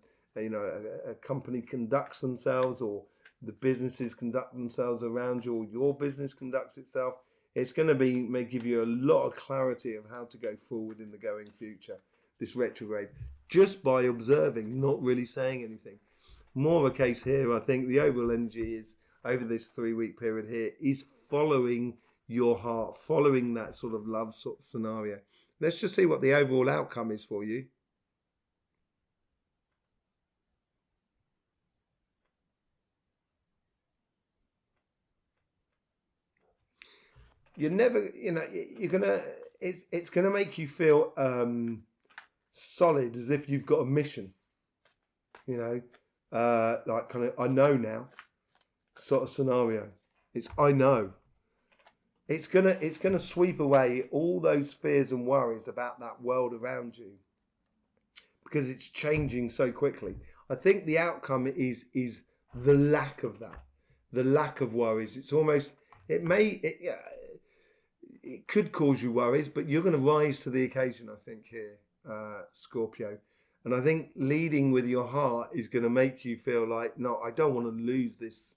company conducts themselves, or the businesses conduct themselves around you, or your business conducts itself. It's going to may give you a lot of clarity of how to go forward in the going future, this retrograde, just by observing, not really saying anything. More of a case here, I think the overall energy is, over this 3-week period here, is following your heart, following that sort of love sort of scenario. Let's just see what the overall outcome is for you. You're never, you're gonna. It's gonna make you feel solid, as if you've got a mission. Like kind of, I know now, sort of scenario. It's I know. It's gonna sweep away all those fears and worries about that world around you, because it's changing so quickly. I think the outcome is the lack of that, the lack of worries. It's almost it could cause you worries, but you're going to rise to the occasion, I think, here, Scorpio. And I think leading with your heart is going to make you feel like, no, I don't want to lose this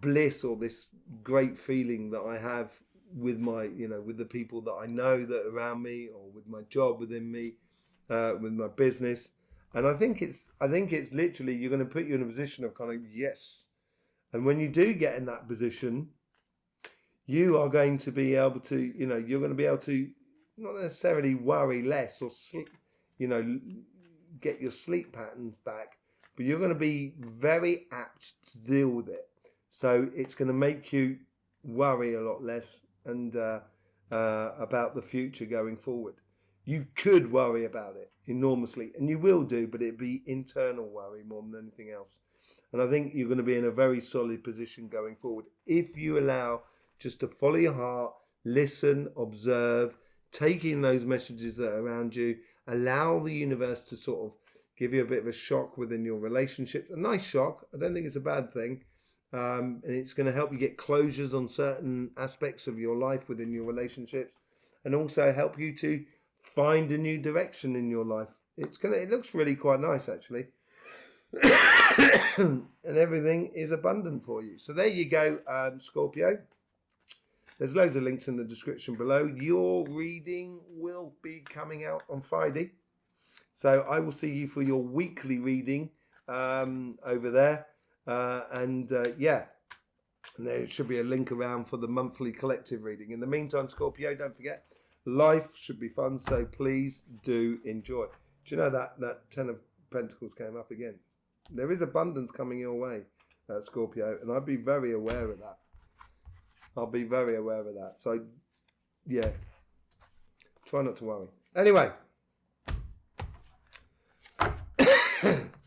bliss or this great feeling that I have with my, with the people that I know that are around me, or with my job within me, with my business. And I think it's literally, you're going to put you in a position of kind of yes. And when you do get in that position, you are going to be able to, you're going to be able to not necessarily worry less or sleep, get your sleep patterns back, but you're going to be very apt to deal with it. So it's going to make you worry a lot less and about the future going forward. You could worry about it enormously, and you will do, but it'd be internal worry more than anything else. And I think you're going to be in a very solid position going forward if you allow just to follow your heart, listen, observe, take in those messages that are around you, allow the universe to sort of give you a bit of a shock within your relationship. A nice shock. I don't think it's a bad thing. And it's going to help you get closures on certain aspects of your life within your relationships, and also help you to find a new direction in your life. It looks really quite nice, actually. And everything is abundant for you. So there you go, Scorpio. There's loads of links in the description below. Your reading will be coming out on Friday. So I will see you for your weekly reading over there. And there should be a link around for the monthly collective reading. In the meantime, Scorpio, don't forget, life should be fun. So please do enjoy. Do you know that 10 of Pentacles came up again? There is abundance coming your way, Scorpio, and I'd be very aware of that. So, yeah, try not to worry. Anyway,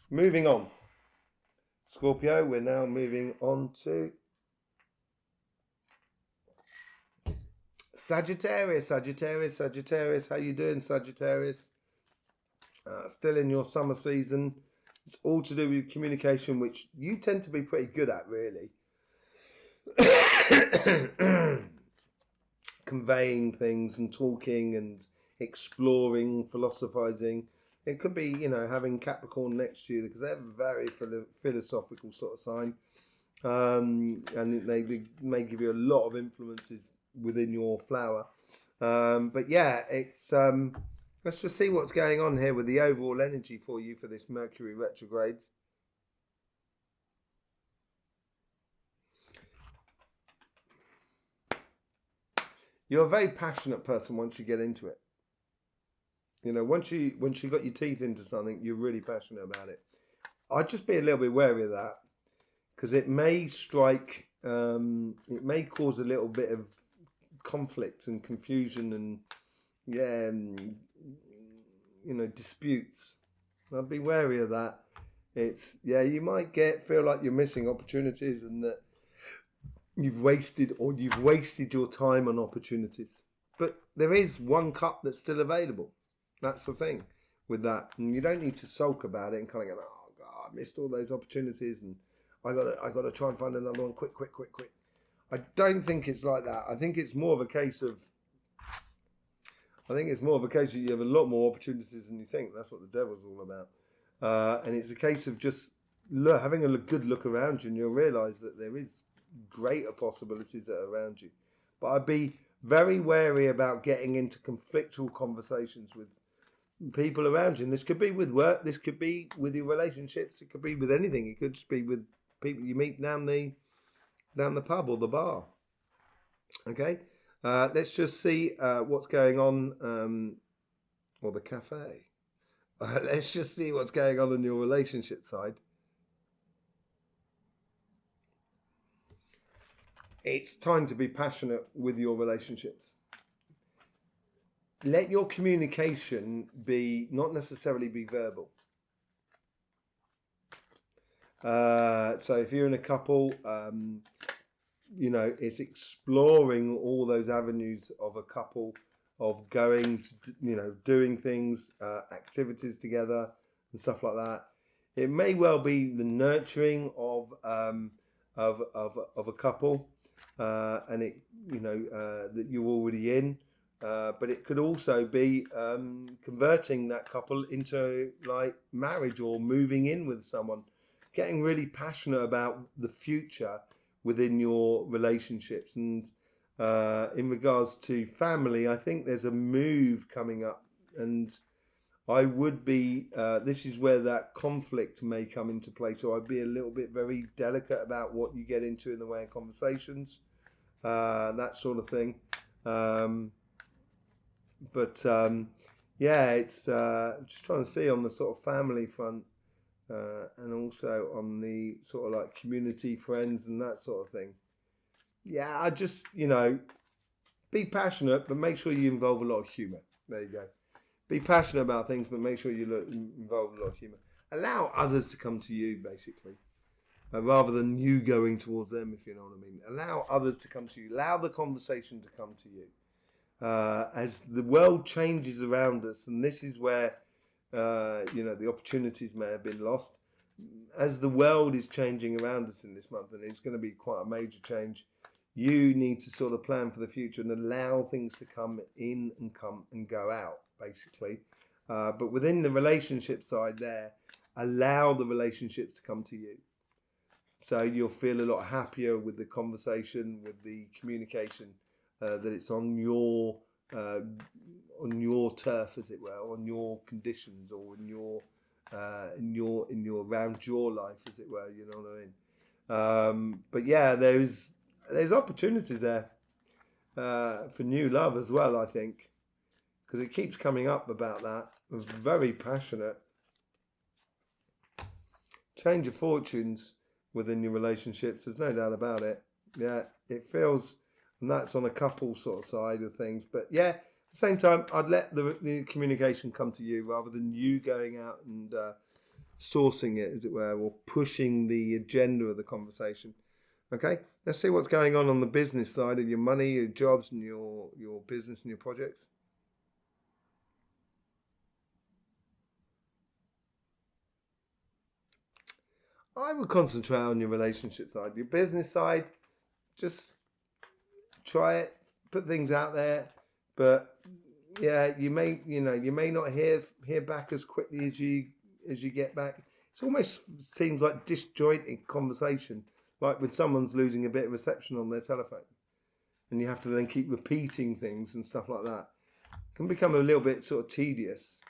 moving on. Scorpio, we're now moving on to Sagittarius. How you doing, Sagittarius? Still in your summer season. It's all to do with communication, which you tend to be pretty good at, really. Conveying things and talking and exploring, philosophizing. It could be, having Capricorn next to you, because they're a very philosophical sort of sign. And they may give you a lot of influences within your flower. But yeah, it's... let's just see what's going on here with the overall energy for you for this Mercury retrograde. You're a very passionate person once you get into it. Once you got your teeth into something, you're really passionate about it. I'd just be a little bit wary of that, because it may strike, it may cause a little bit of conflict and confusion and, disputes. I'd be wary of that. You might feel like you're missing opportunities, and that you've wasted your time on opportunities. But there is one cup that's still available. That's the thing with that. And you don't need to sulk about it and kind of go, oh God, I missed all those opportunities, and I gotta try and find another one quick. I don't think it's like that. I think it's more of a case of you have a lot more opportunities than you think. That's what the devil's all about. And it's a case of just having a good look around you, and you'll realise that there is greater possibilities that are around you. But I'd be very wary about getting into conflictual conversations with people around you. And this could be with work, this could be with your relationships, it could be with anything. It could just be with people you meet down the pub or the bar. Okay, let's just see what's going on, or the cafe. Let's just see what's going on your relationship side. It's time to be passionate with your relationships. Let your communication be not necessarily be verbal. So if you're in a couple, it's exploring all those avenues of a couple, of going to, doing things, activities together and stuff like that. It may well be the nurturing of a couple, and it, that you're already in. But it could also be converting that couple into like marriage, or moving in with someone, getting really passionate about the future within your relationships. And In regards to family, I think there's a move coming up, and I would be, this is where that conflict may come into play. So I'd be a little bit very delicate about what you get into in the way of conversations, that sort of thing. Yeah, it's just trying to see on the sort of family front, and also on the sort of like community, friends, and that sort of thing. Yeah, I just, be passionate, but make sure you involve a lot of humour. There you go. Be passionate about things, but make sure you involve a lot of humour. Allow others to come to you, basically, rather than you going towards them, if you know what I mean. Allow others to come to you. Allow the conversation to come to you. As the world changes around us, and this is where, the opportunities may have been lost. As the world is changing around us in this month, and it's going to be quite a major change, you need to sort of plan for the future and allow things to come in and come and go out, basically. But within the relationship side there, allow the relationships to come to you. So you'll feel a lot happier with the conversation, with the communication, that it's on your turf, as it were, on your conditions, or in your around your life, as it were. You know what I mean? But yeah, there's opportunities there for new love as well, I think, because it keeps coming up about that. I was very passionate. Change of fortunes within your relationships, there's no doubt about it. Yeah, it feels, and that's on a couple sort of side of things. But yeah, at the same time, I'd let the communication come to you rather than you going out and sourcing it, as it were, or pushing the agenda of the conversation. Okay, let's see what's going on the business side of your money, your jobs, and your business and your projects. I would concentrate on your relationship side. Your business side, just try it, put things out there, but yeah, you may not hear back as quickly as you get back. It almost seems like disjointed conversation, like when someone's losing a bit of reception on their telephone, and you have to then keep repeating things and stuff like that. It can become a little bit sort of tedious.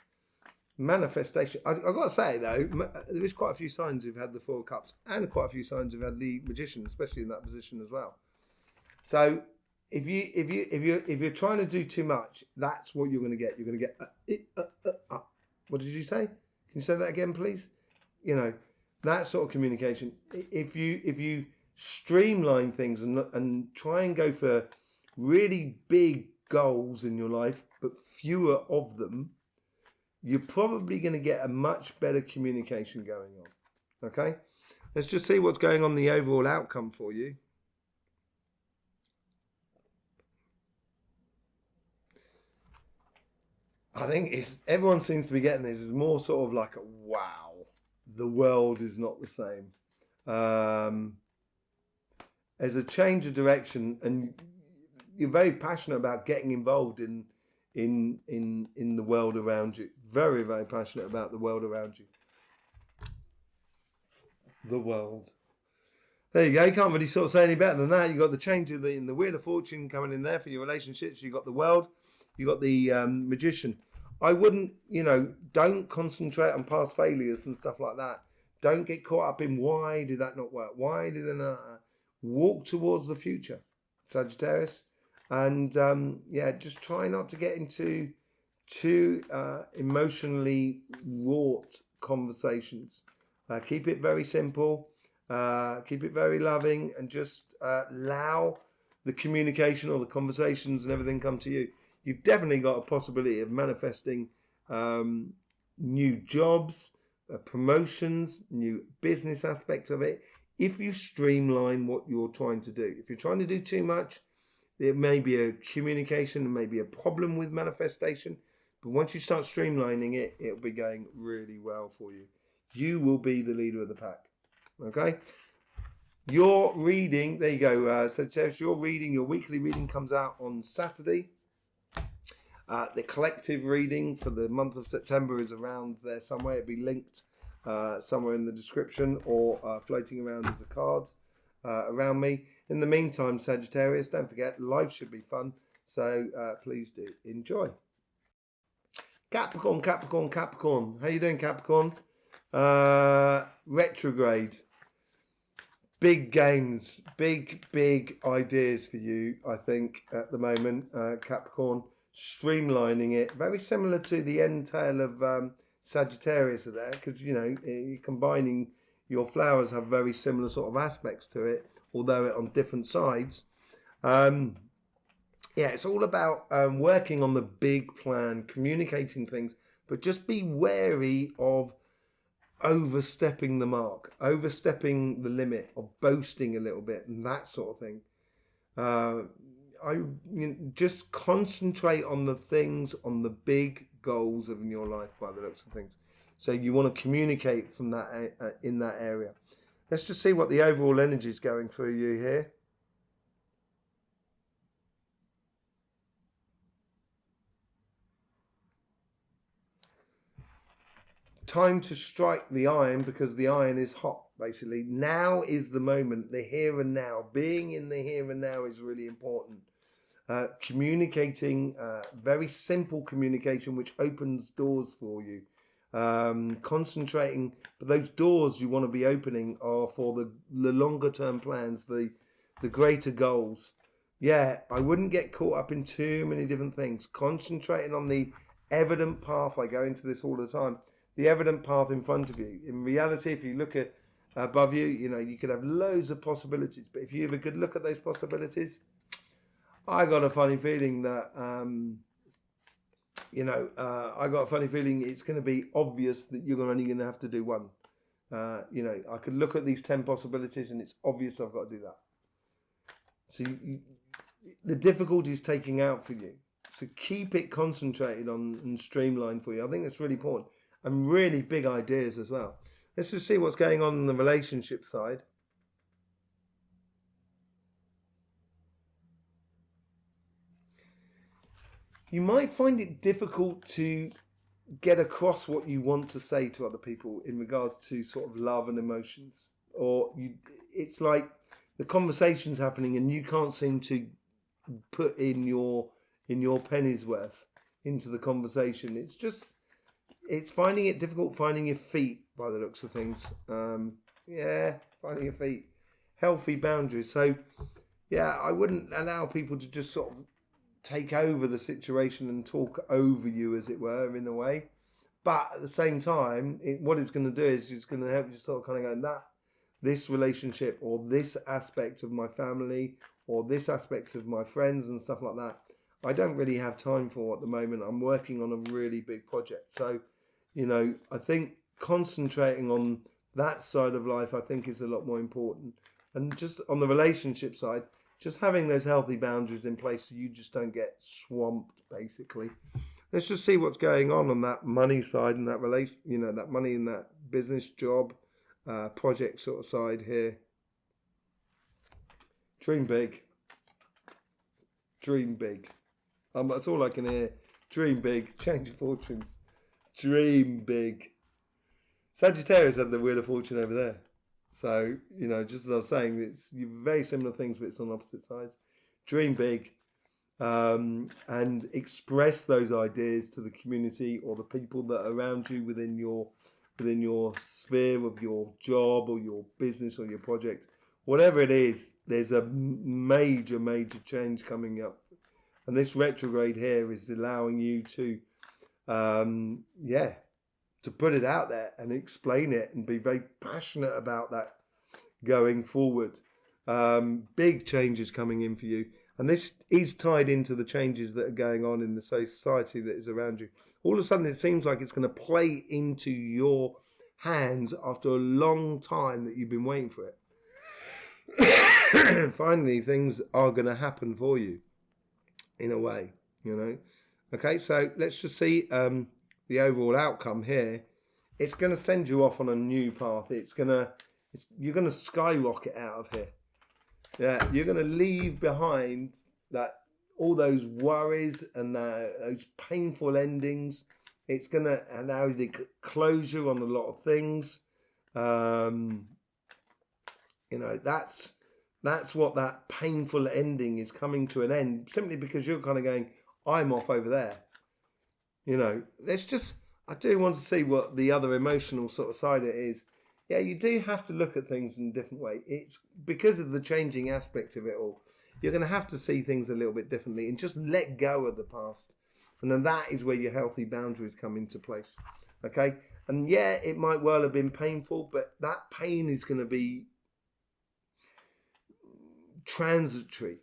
Manifestation. I've got to say though, there is quite a few signs who've had the Four of Cups, and quite a few signs who've had the Magician, especially in that position as well. So if you're trying to do too much, that's what you're going to get. You're going to get what did you say? Can you say that again, please? That sort of communication. If you streamline things and try and go for really big goals in your life, but fewer of them, you're probably going to get a much better communication going on. Okay? Let's just see what's going on the overall outcome for you. I think everyone seems to be getting this. It's more sort of like a wow, the world is not the same. There's a change of direction, and you're very passionate about getting involved in the world around you. Very, very passionate about the world around you. The world. There you go. You can't really sort of say any better than that. You've got the change in the Wheel of Fortune coming in there for your relationships. You've got the world. You've got the Magician. I wouldn't, don't concentrate on past failures and stuff like that. Don't get caught up in why did that not work? Why did it not? Walk towards the future, Sagittarius. And just try not to get into too emotionally wrought conversations. Keep it very simple. Keep it very loving, and just allow the communication or the conversations and everything come to you. You've definitely got a possibility of manifesting new jobs, promotions, new business aspects of it, if you streamline what you're trying to do. If you're trying to do too much, there may be a communication and maybe a problem with manifestation. But once you start streamlining it, it'll be going really well for you. You will be the leader of the pack. Okay? Your reading, there you go, Sagittarius, your weekly reading comes out on Saturday. The collective reading for the month of September is around there somewhere. It'll be linked somewhere in the description, or floating around as a card. around me. In the meantime, Sagittarius, don't forget, life should be fun. So please do enjoy. Capricorn, Capricorn, Capricorn. How you doing, Capricorn? Retrograde. Big games, big ideas for you, I think, at the moment, Capricorn. Streamlining it, very similar to the entail of Sagittarius there, because, you know, you're combining, your flowers have very similar sort of aspects to it, although on different sides. Yeah, it's all about working on the big plan, communicating things, but just be wary of overstepping the mark, overstepping the limit, of boasting a little bit, and that sort of thing. Just concentrate on the things, on the big goals of your life, by the looks of things. So you want to communicate from that in that area. Let's just see what the overall energy is going through you here. Time to strike the iron, because the iron is hot, basically. Now is the moment, the here and now. Being in the here and now is really important. Communicating, very simple communication, which opens doors for you. Concentrating, but those doors you want to be opening are for the longer term plans, the greater goals. Yeah, I wouldn't get caught up in too many different things. Concentrating on the evident path. I go into this all the time. The evident path in front of you. In reality, if you look at above you, you know, you could have loads of possibilities, but if you have a good look at those possibilities, I got a funny feeling that, I got a funny feeling it's going to be obvious that you're only going to have to do one. I could look at these 10 possibilities and it's obvious I've got to do that. So the difficulty is taking out for you. So keep it concentrated on and streamlined for you. I think that's really important. And really big ideas as well. Let's just see what's going on the relationship side. You might find it difficult to get across what you want to say to other people in regards to sort of love and emotions. Or it's like the conversation's happening and you can't seem to put in your penny's worth into the conversation. It's finding it difficult finding your feet, by the looks of things. Finding your feet. Healthy boundaries. So, yeah, I wouldn't allow people to just sort of take over the situation and talk over you, as it were, in a way. But at the same time, what it's going to do is it's going to help you sort of kind of go, this relationship or this aspect of my family or this aspect of my friends and stuff like that, I don't really have time for at the moment. I'm working on a really big project. So, I think concentrating on that side of life, I think, is a lot more important. And just on the relationship side, just having those healthy boundaries in place so you just don't get swamped, basically. Let's just see what's going on that money side and that relation, that money in that business job, project sort of side here. Dream big. Dream big. That's all I can hear. Dream big. Change of fortunes. Dream big. Sagittarius have the Wheel of Fortune over there. So, just as I was saying, it's very similar things, but it's on opposite sides. Dream big, and express those ideas to the community or the people that are around you within your sphere of your job or your business or your project. Whatever it is, there's a major change coming up. And this retrograde here is allowing you to to put it out there and explain it and be very passionate about that going forward. Big changes coming in for you. And this is tied into the changes that are going on in the society that is around you. All of a sudden, it seems like it's going to play into your hands after a long time that you've been waiting for it. Finally, things are going to happen for you in a way, Okay, so let's just see the overall outcome here. It's going to send you off on a new path. You're going to skyrocket out of here. Yeah, you're going to leave behind all those worries and those painful endings. It's going to allow you to get closure on a lot of things. That's That's what that painful ending is coming to an end, simply because you're kind of going, I'm off over there. You know, I do want to see what the other emotional sort of side it is. Yeah, you do have to look at things in a different way. It's because of the changing aspect of it all. You're going to have to see things a little bit differently and just let go of the past. And then that is where your healthy boundaries come into place. Okay? And yeah, it might well have been painful, but that pain is going to be transitory.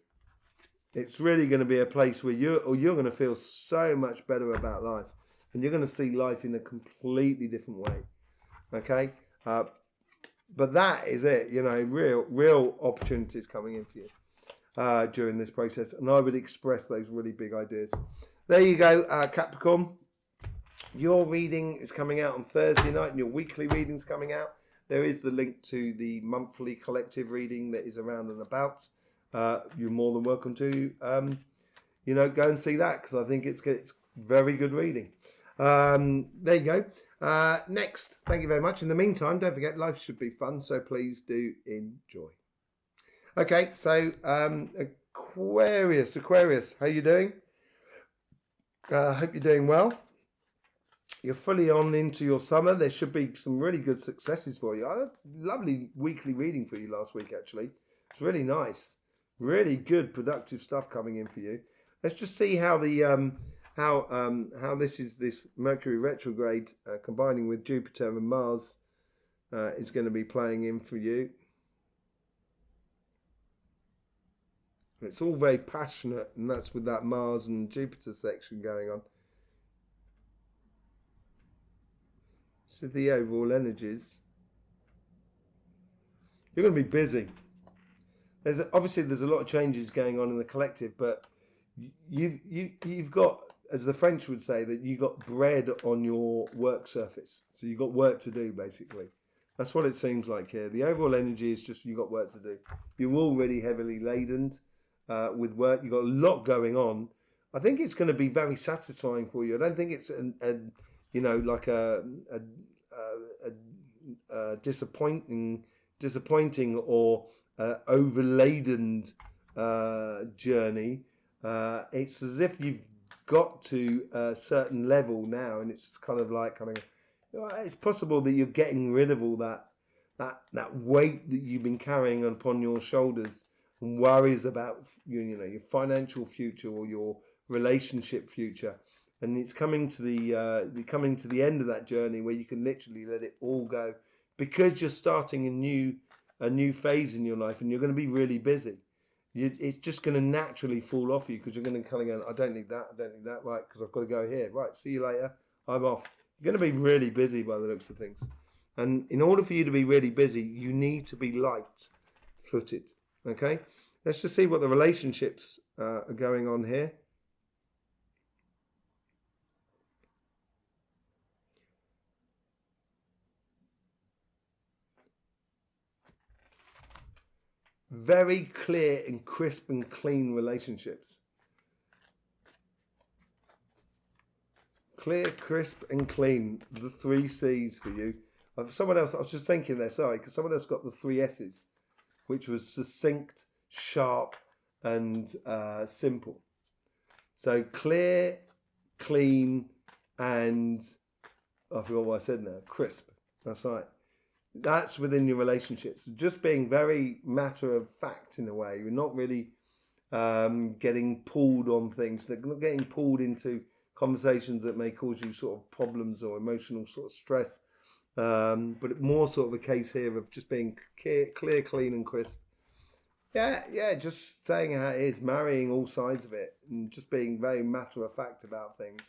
It's really going to be a place where you're going to feel so much better about life. And you're going to see life in a completely different way. Okay? But that is it. You know, real opportunities coming in for you during this process. And I would express those really big ideas. There you go, Capricorn. Your reading is coming out on Thursday night, and your weekly reading's coming out. There is the link to the monthly collective reading that is around and about. You're more than welcome to, go and see that, because I think it's very good reading. There you go. Next, thank you very much. In the meantime, don't forget, life should be fun, so please do enjoy. Okay, so Aquarius, how you doing? Hope you're doing well. You're fully on into your summer. There should be some really good successes for you. I had a lovely weekly reading for you last week, actually. It's really nice. Really good, productive stuff coming in for you. Let's just see how the how this Mercury retrograde combining with Jupiter and Mars is going to be playing in for you. It's all very passionate, and that's with that Mars and Jupiter section going on. This is the overall energies. You're going to be busy. There's a lot of changes going on in the collective, but you've got, as the French would say, that you got bread on your work surface. So you've got work to do, basically. That's what it seems like here. The overall energy is just you've got work to do. You're already heavily laden with work. You've got a lot going on. I think it's going to be very satisfying for you. I don't think it's a disappointing or overladen journey. It's as if you've got to a certain level now, and it's it's possible that you're getting rid of all that weight that you've been carrying upon your shoulders and worries about your financial future or your relationship future. And it's coming to the end of that journey where you can literally let it all go, because you're starting a new phase in your life, and you're going to be really busy. It's just going to naturally fall off you, because you're going to kind of go, I don't need that, right, because I've got to go here. Right, see you later, I'm off. You're going to be really busy by the looks of things. And in order for you to be really busy, you need to be light-footed, okay? Let's just see what the relationships are going on here. Very clear and crisp and clean relationships. Clear, crisp and clean. The 3 C's for you. Someone else, I was just thinking there, sorry, because someone else got the 3 S's, which was succinct, sharp and simple. So clear, clean and, I forgot what I said now, crisp. That's right. That's within your relationships. Just being very matter of fact in a way. You're not really getting pulled on things. They're not getting pulled into conversations that may cause you sort of problems or emotional sort of stress. But more sort of a case here of just being clear, clean and crisp. Yeah, just saying how it is, marrying all sides of it and just being very matter of fact about things.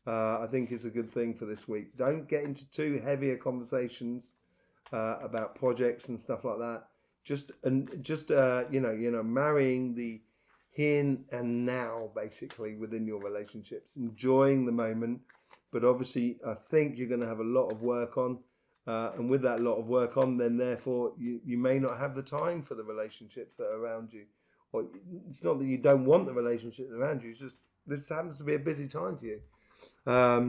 I think is a good thing for this week. Don't get into too heavier conversations about projects and stuff like that. Just marrying the here and now, basically, within your relationships, enjoying the moment. But obviously, I think you're going to have a lot of work on, and with that lot of work on, then therefore you may not have the time for the relationships that are around you. Or it's not that you don't want the relationships around you. It's just this happens to be a busy time for you.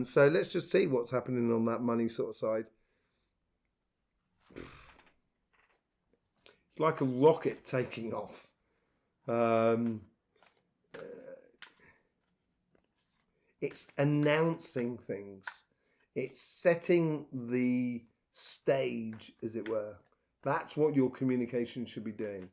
So let's just see what's happening on that money sort of side. It's like a rocket taking off. It's announcing things. It's setting the stage, as it were. That's what your communication should be doing.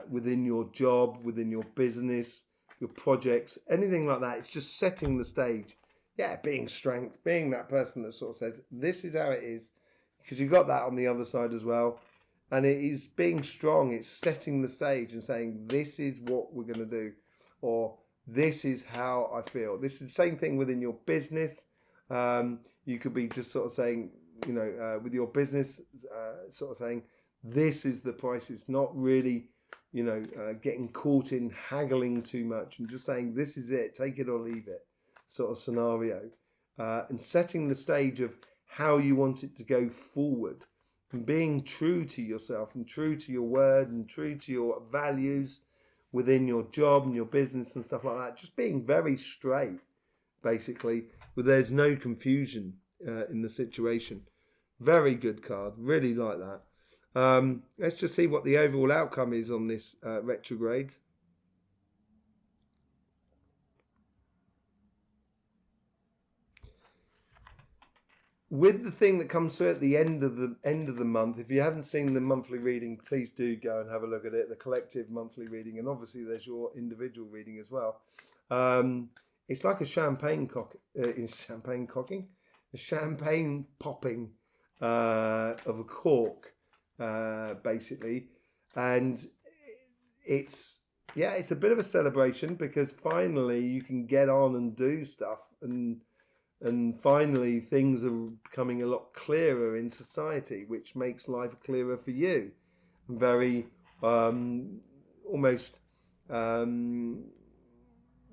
Within your job, within your business, your projects, anything like that. It's just setting the stage. Yeah, being strength, being that person that sort of says, this is how it is. Because you've got that on the other side as well. And it is being strong. It's setting the stage and saying, this is what we're going to do. Or this is how I feel. This is the same thing within your business. You could be just sort of saying, you know, with your business, sort of saying, this is the price. It's not really, you know, getting caught in haggling too much and just saying, this is it, take it or leave it sort of scenario. And setting the stage of how you want it to go forward and being true to yourself and true to your word and true to your values within your job and your business and stuff like that. Just being very straight, basically, where there's no confusion in the situation. Very good card. Really like that. Let's just see what the overall outcome is on this retrograde. With the thing that comes through at the end of the month, if you haven't seen the monthly reading, please do go and have a look at it. The collective monthly reading, and obviously there's your individual reading as well. It's like a champagne popping of a cork, basically, and it's a bit of a celebration because finally you can get on and do stuff and finally things are becoming a lot clearer in society, which makes life clearer for you. Very almost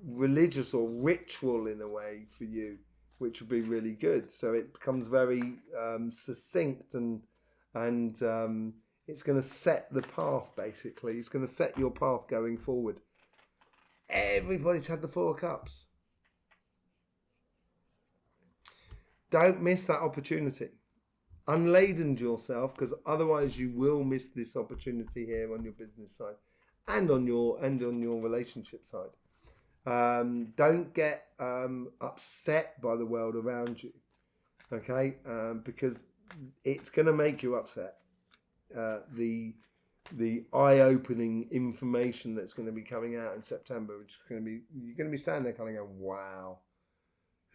religious or ritual in a way for you, which would be really good. So it becomes very succinct and it's going to set the path, basically. It's going to set your path going forward. Everybody's had the Four of Cups. Don't miss that opportunity. Unladen yourself, because otherwise you will miss this opportunity here on your business side and on your relationship side. Don't get upset by the world around you, okay? Because it's going to make you upset. The eye-opening information that's going to be coming out in September, which is going to be, you're going to be standing there kind of going, wow.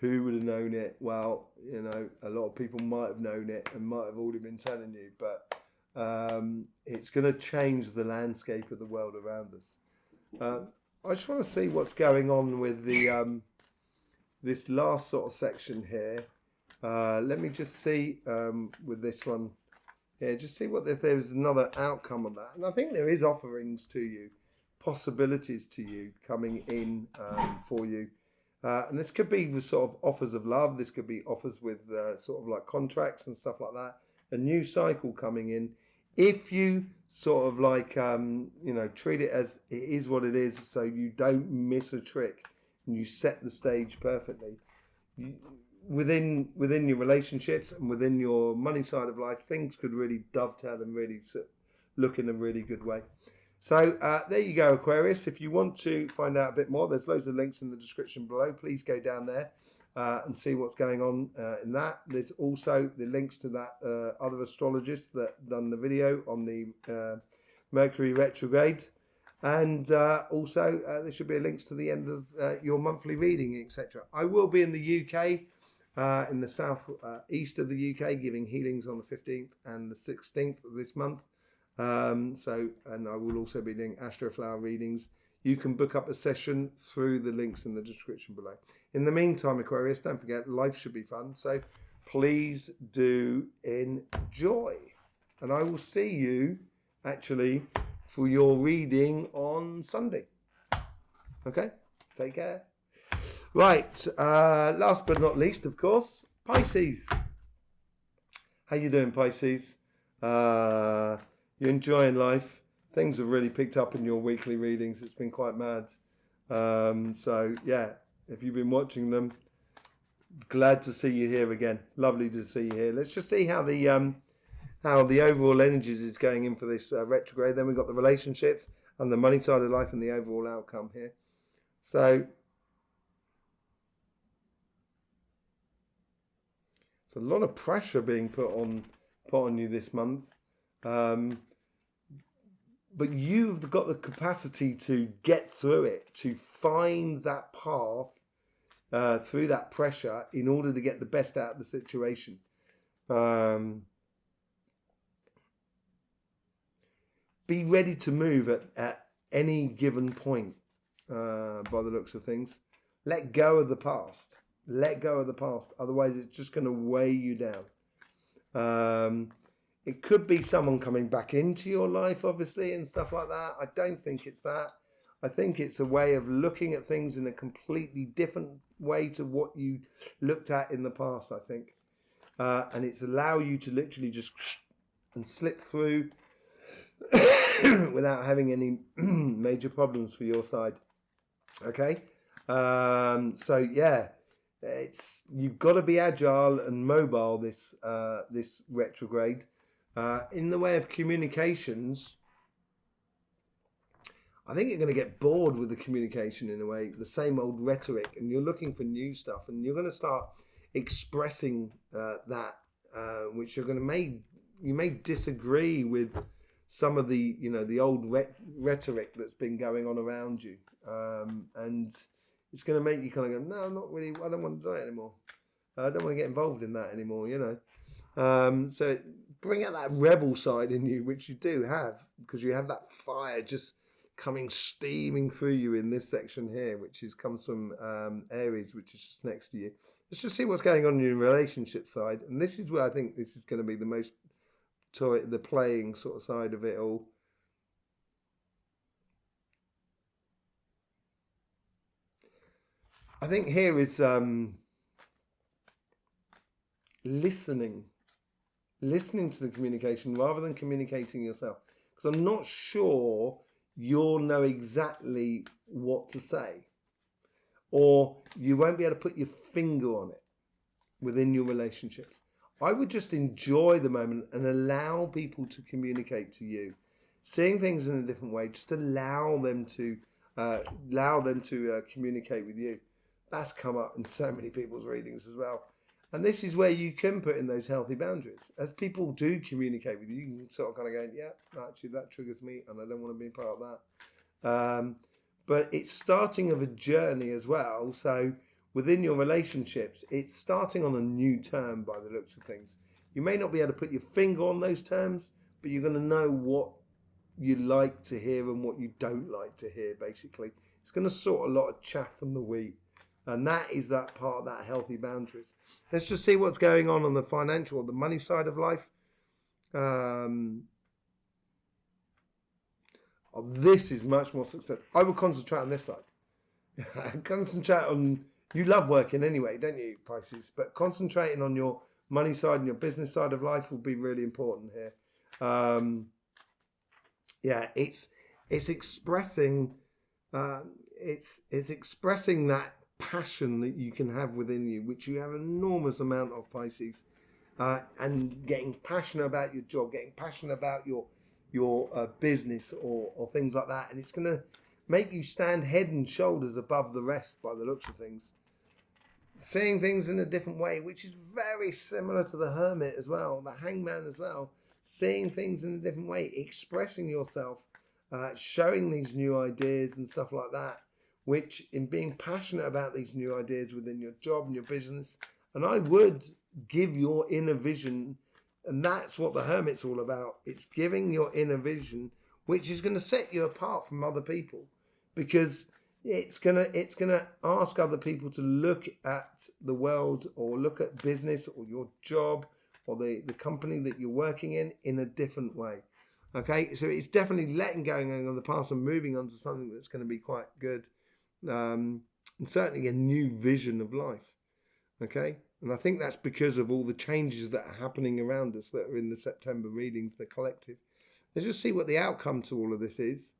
Who would have known it? Well, you know, a lot of people might have known it and might have already been telling you, but it's going to change the landscape of the world around us. I just want to see what's going on with the this last sort of section here. Let me just see with this one. Yeah, just see what if there's another outcome of that. And I think there is offerings to you, possibilities to you coming in for you. And this could be with sort of offers of love. This could be offers with sort of like contracts and stuff like that. A new cycle coming in. If you sort of like, you know, treat it as it is what it is, so you don't miss a trick and you set the stage perfectly. Within your relationships and within your money side of life, things could really dovetail and really look in a really good way. So there you go, Aquarius. If you want to find out a bit more, there's loads of links in the description below. Please go down there and see what's going on in that. There's also the links to that other astrologist that done the video on the Mercury Retrograde. And also there should be links to the end of your monthly reading, etc. I will be in the UK, in the south east of the UK, giving healings on the 15th and the 16th of this month. And I will also be doing Astroflower readings. You can book up a session through the links in the description below. In the meantime, Aquarius, don't forget, life should be fun. So please do enjoy. And I will see you, actually, for your reading on Sunday. Okay? Take care. Right. Last but not least, of course, Pisces. How you doing, Pisces? You're enjoying life. Things have really picked up in your weekly readings. It's been quite mad. So, yeah, if you've been watching them, glad to see you here again. Lovely to see you here. Let's just see how the how the overall energies is going in for this retrograde. Then we've got the relationships and the money side of life and the overall outcome here. So it's a lot of pressure being put on you this month. But you've got the capacity to get through it, to find that path through that pressure in order to get the best out of the situation. Be ready to move at any given point, by the looks of things. Let go of the past. Let go of the past. Otherwise, it's just going to weigh you down. It could be someone coming back into your life, obviously, and stuff like that. I don't think it's that. I think it's a way of looking at things in a completely different way to what you looked at in the past, I think. And it's allow you to literally just and slip through without having any major problems for your side. Okay? So, yeah. You've got to be agile and mobile this retrograde. In the way of communications, I think you're going to get bored with the communication in a way, the same old rhetoric, and you're looking for new stuff, and you're going to start expressing that, which you're going to you may disagree with some of the the old rhetoric that's been going on around you, and it's going to make you kind of go, no, not really. I don't want to do it anymore. I don't want to get involved in that anymore. So bring out that rebel side in you, which you do have, because you have that fire just coming steaming through you in this section here, which comes from Aries, which is just next to you. Let's just see what's going on in your relationship side, and this is where I think this is going to be the most the playing sort of side of it all. I think here is listening to the communication rather than communicating yourself, because I'm not sure you'll know exactly what to say, or you won't be able to put your finger on it within your relationships. I would just enjoy the moment and allow people to communicate to you, seeing things in a different way. Just allow them to communicate with you. That's come up in so many people's readings as well. And this is where you can put in those healthy boundaries. As people do communicate with you, you can sort of kind of go, yeah, actually that triggers me and I don't want to be part of that. But it's starting of a journey as well. So within your relationships, it's starting on a new term by the looks of things. You may not be able to put your finger on those terms, but you're going to know what you like to hear and what you don't like to hear, basically. It's going to sort a lot of chaff from the wheat. And that is that part of that healthy boundaries. Let's just see what's going on the financial, the money side of life. This is much more success. I will concentrate on this side. Concentrate on, you love working anyway, don't you, Pisces? But concentrating on your money side and your business side of life will be really important here. It's expressing, it's expressing that passion that you can have within you, which you have an enormous amount of, Pisces, and getting passionate about your job, getting passionate about your business or things like that, and it's going to make you stand head and shoulders above the rest by the looks of things, seeing things in a different way, which is very similar to the Hermit as well, the Hangman as well, seeing things in a different way, expressing yourself, showing these new ideas and stuff like that, which in being passionate about these new ideas within your job and your business, and I would give your inner vision, and that's what the Hermit's all about. It's giving your inner vision, which is going to set you apart from other people, because it's gonna ask other people to look at the world or look at business or your job or the company that you're working in a different way. Okay, so it's definitely letting go of the past and moving on to something that's going to be quite good. And certainly a new vision of life. Okay, and I think that's because of all the changes that are happening around us that are in the September readings, the collective. Let's just see what the outcome to all of this is.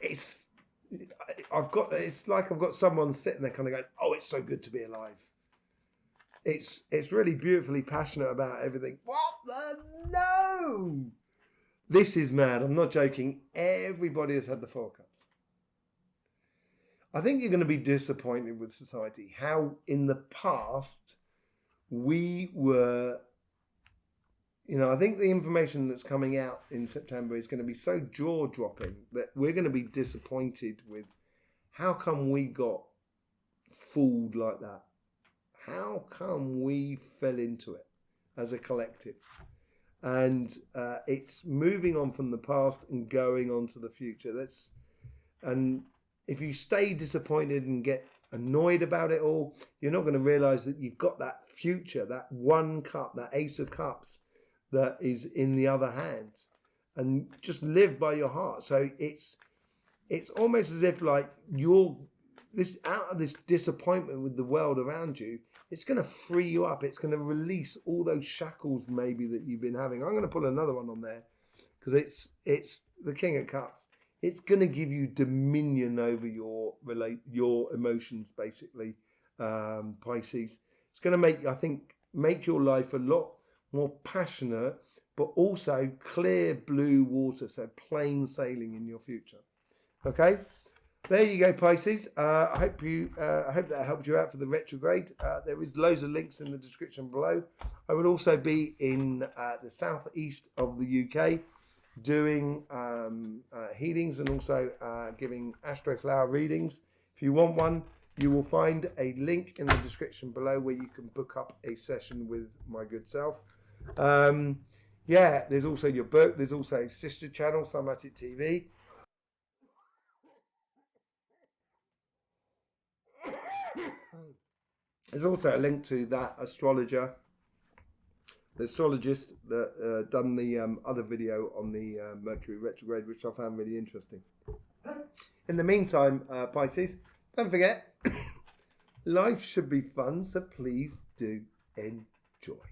It's like I've got someone sitting there kind of going, oh, it's so good to be alive. it's really beautifully passionate about everything. What the no? This is mad. I'm not joking. Everybody has had the Four of Cups. I think you're going to be disappointed with society. How in the past we were, I think the information that's coming out in September is going to be so jaw-dropping that we're going to be disappointed with how come we got fooled like that? How come we fell into it as a collective? And it's moving on from the past and going on to the future. And if you stay disappointed and get annoyed about it all, you're not going to realize that you've got that future, that one cup, that ace of cups that is in the other hand, and just live by your heart. So it's almost as if like you're out of this disappointment with the world around you. It's going to free you up. It's going to release all those shackles maybe that you've been having. I'm going to put another one on there because it's the King of Cups. It's going to give you dominion over your emotions, basically, Pisces. It's going to make your life a lot more passionate, but also clear blue water, so plain sailing in your future. Okay, there you go, Pisces. I hope that helped you out for the retrograde. There is loads of links in the description below. I will also be in the southeast of the UK doing healings and also giving Astroflower readings. If you want one, you will find a link in the description below where you can book up a session with my good self. There's also your book. There's also sister channel, Somatic TV. There's also a link to that astrologer, the astrologist that done the other video on the Mercury Retrograde, which I found really interesting. In the meantime, Pisces, don't forget, life should be fun, so please do enjoy.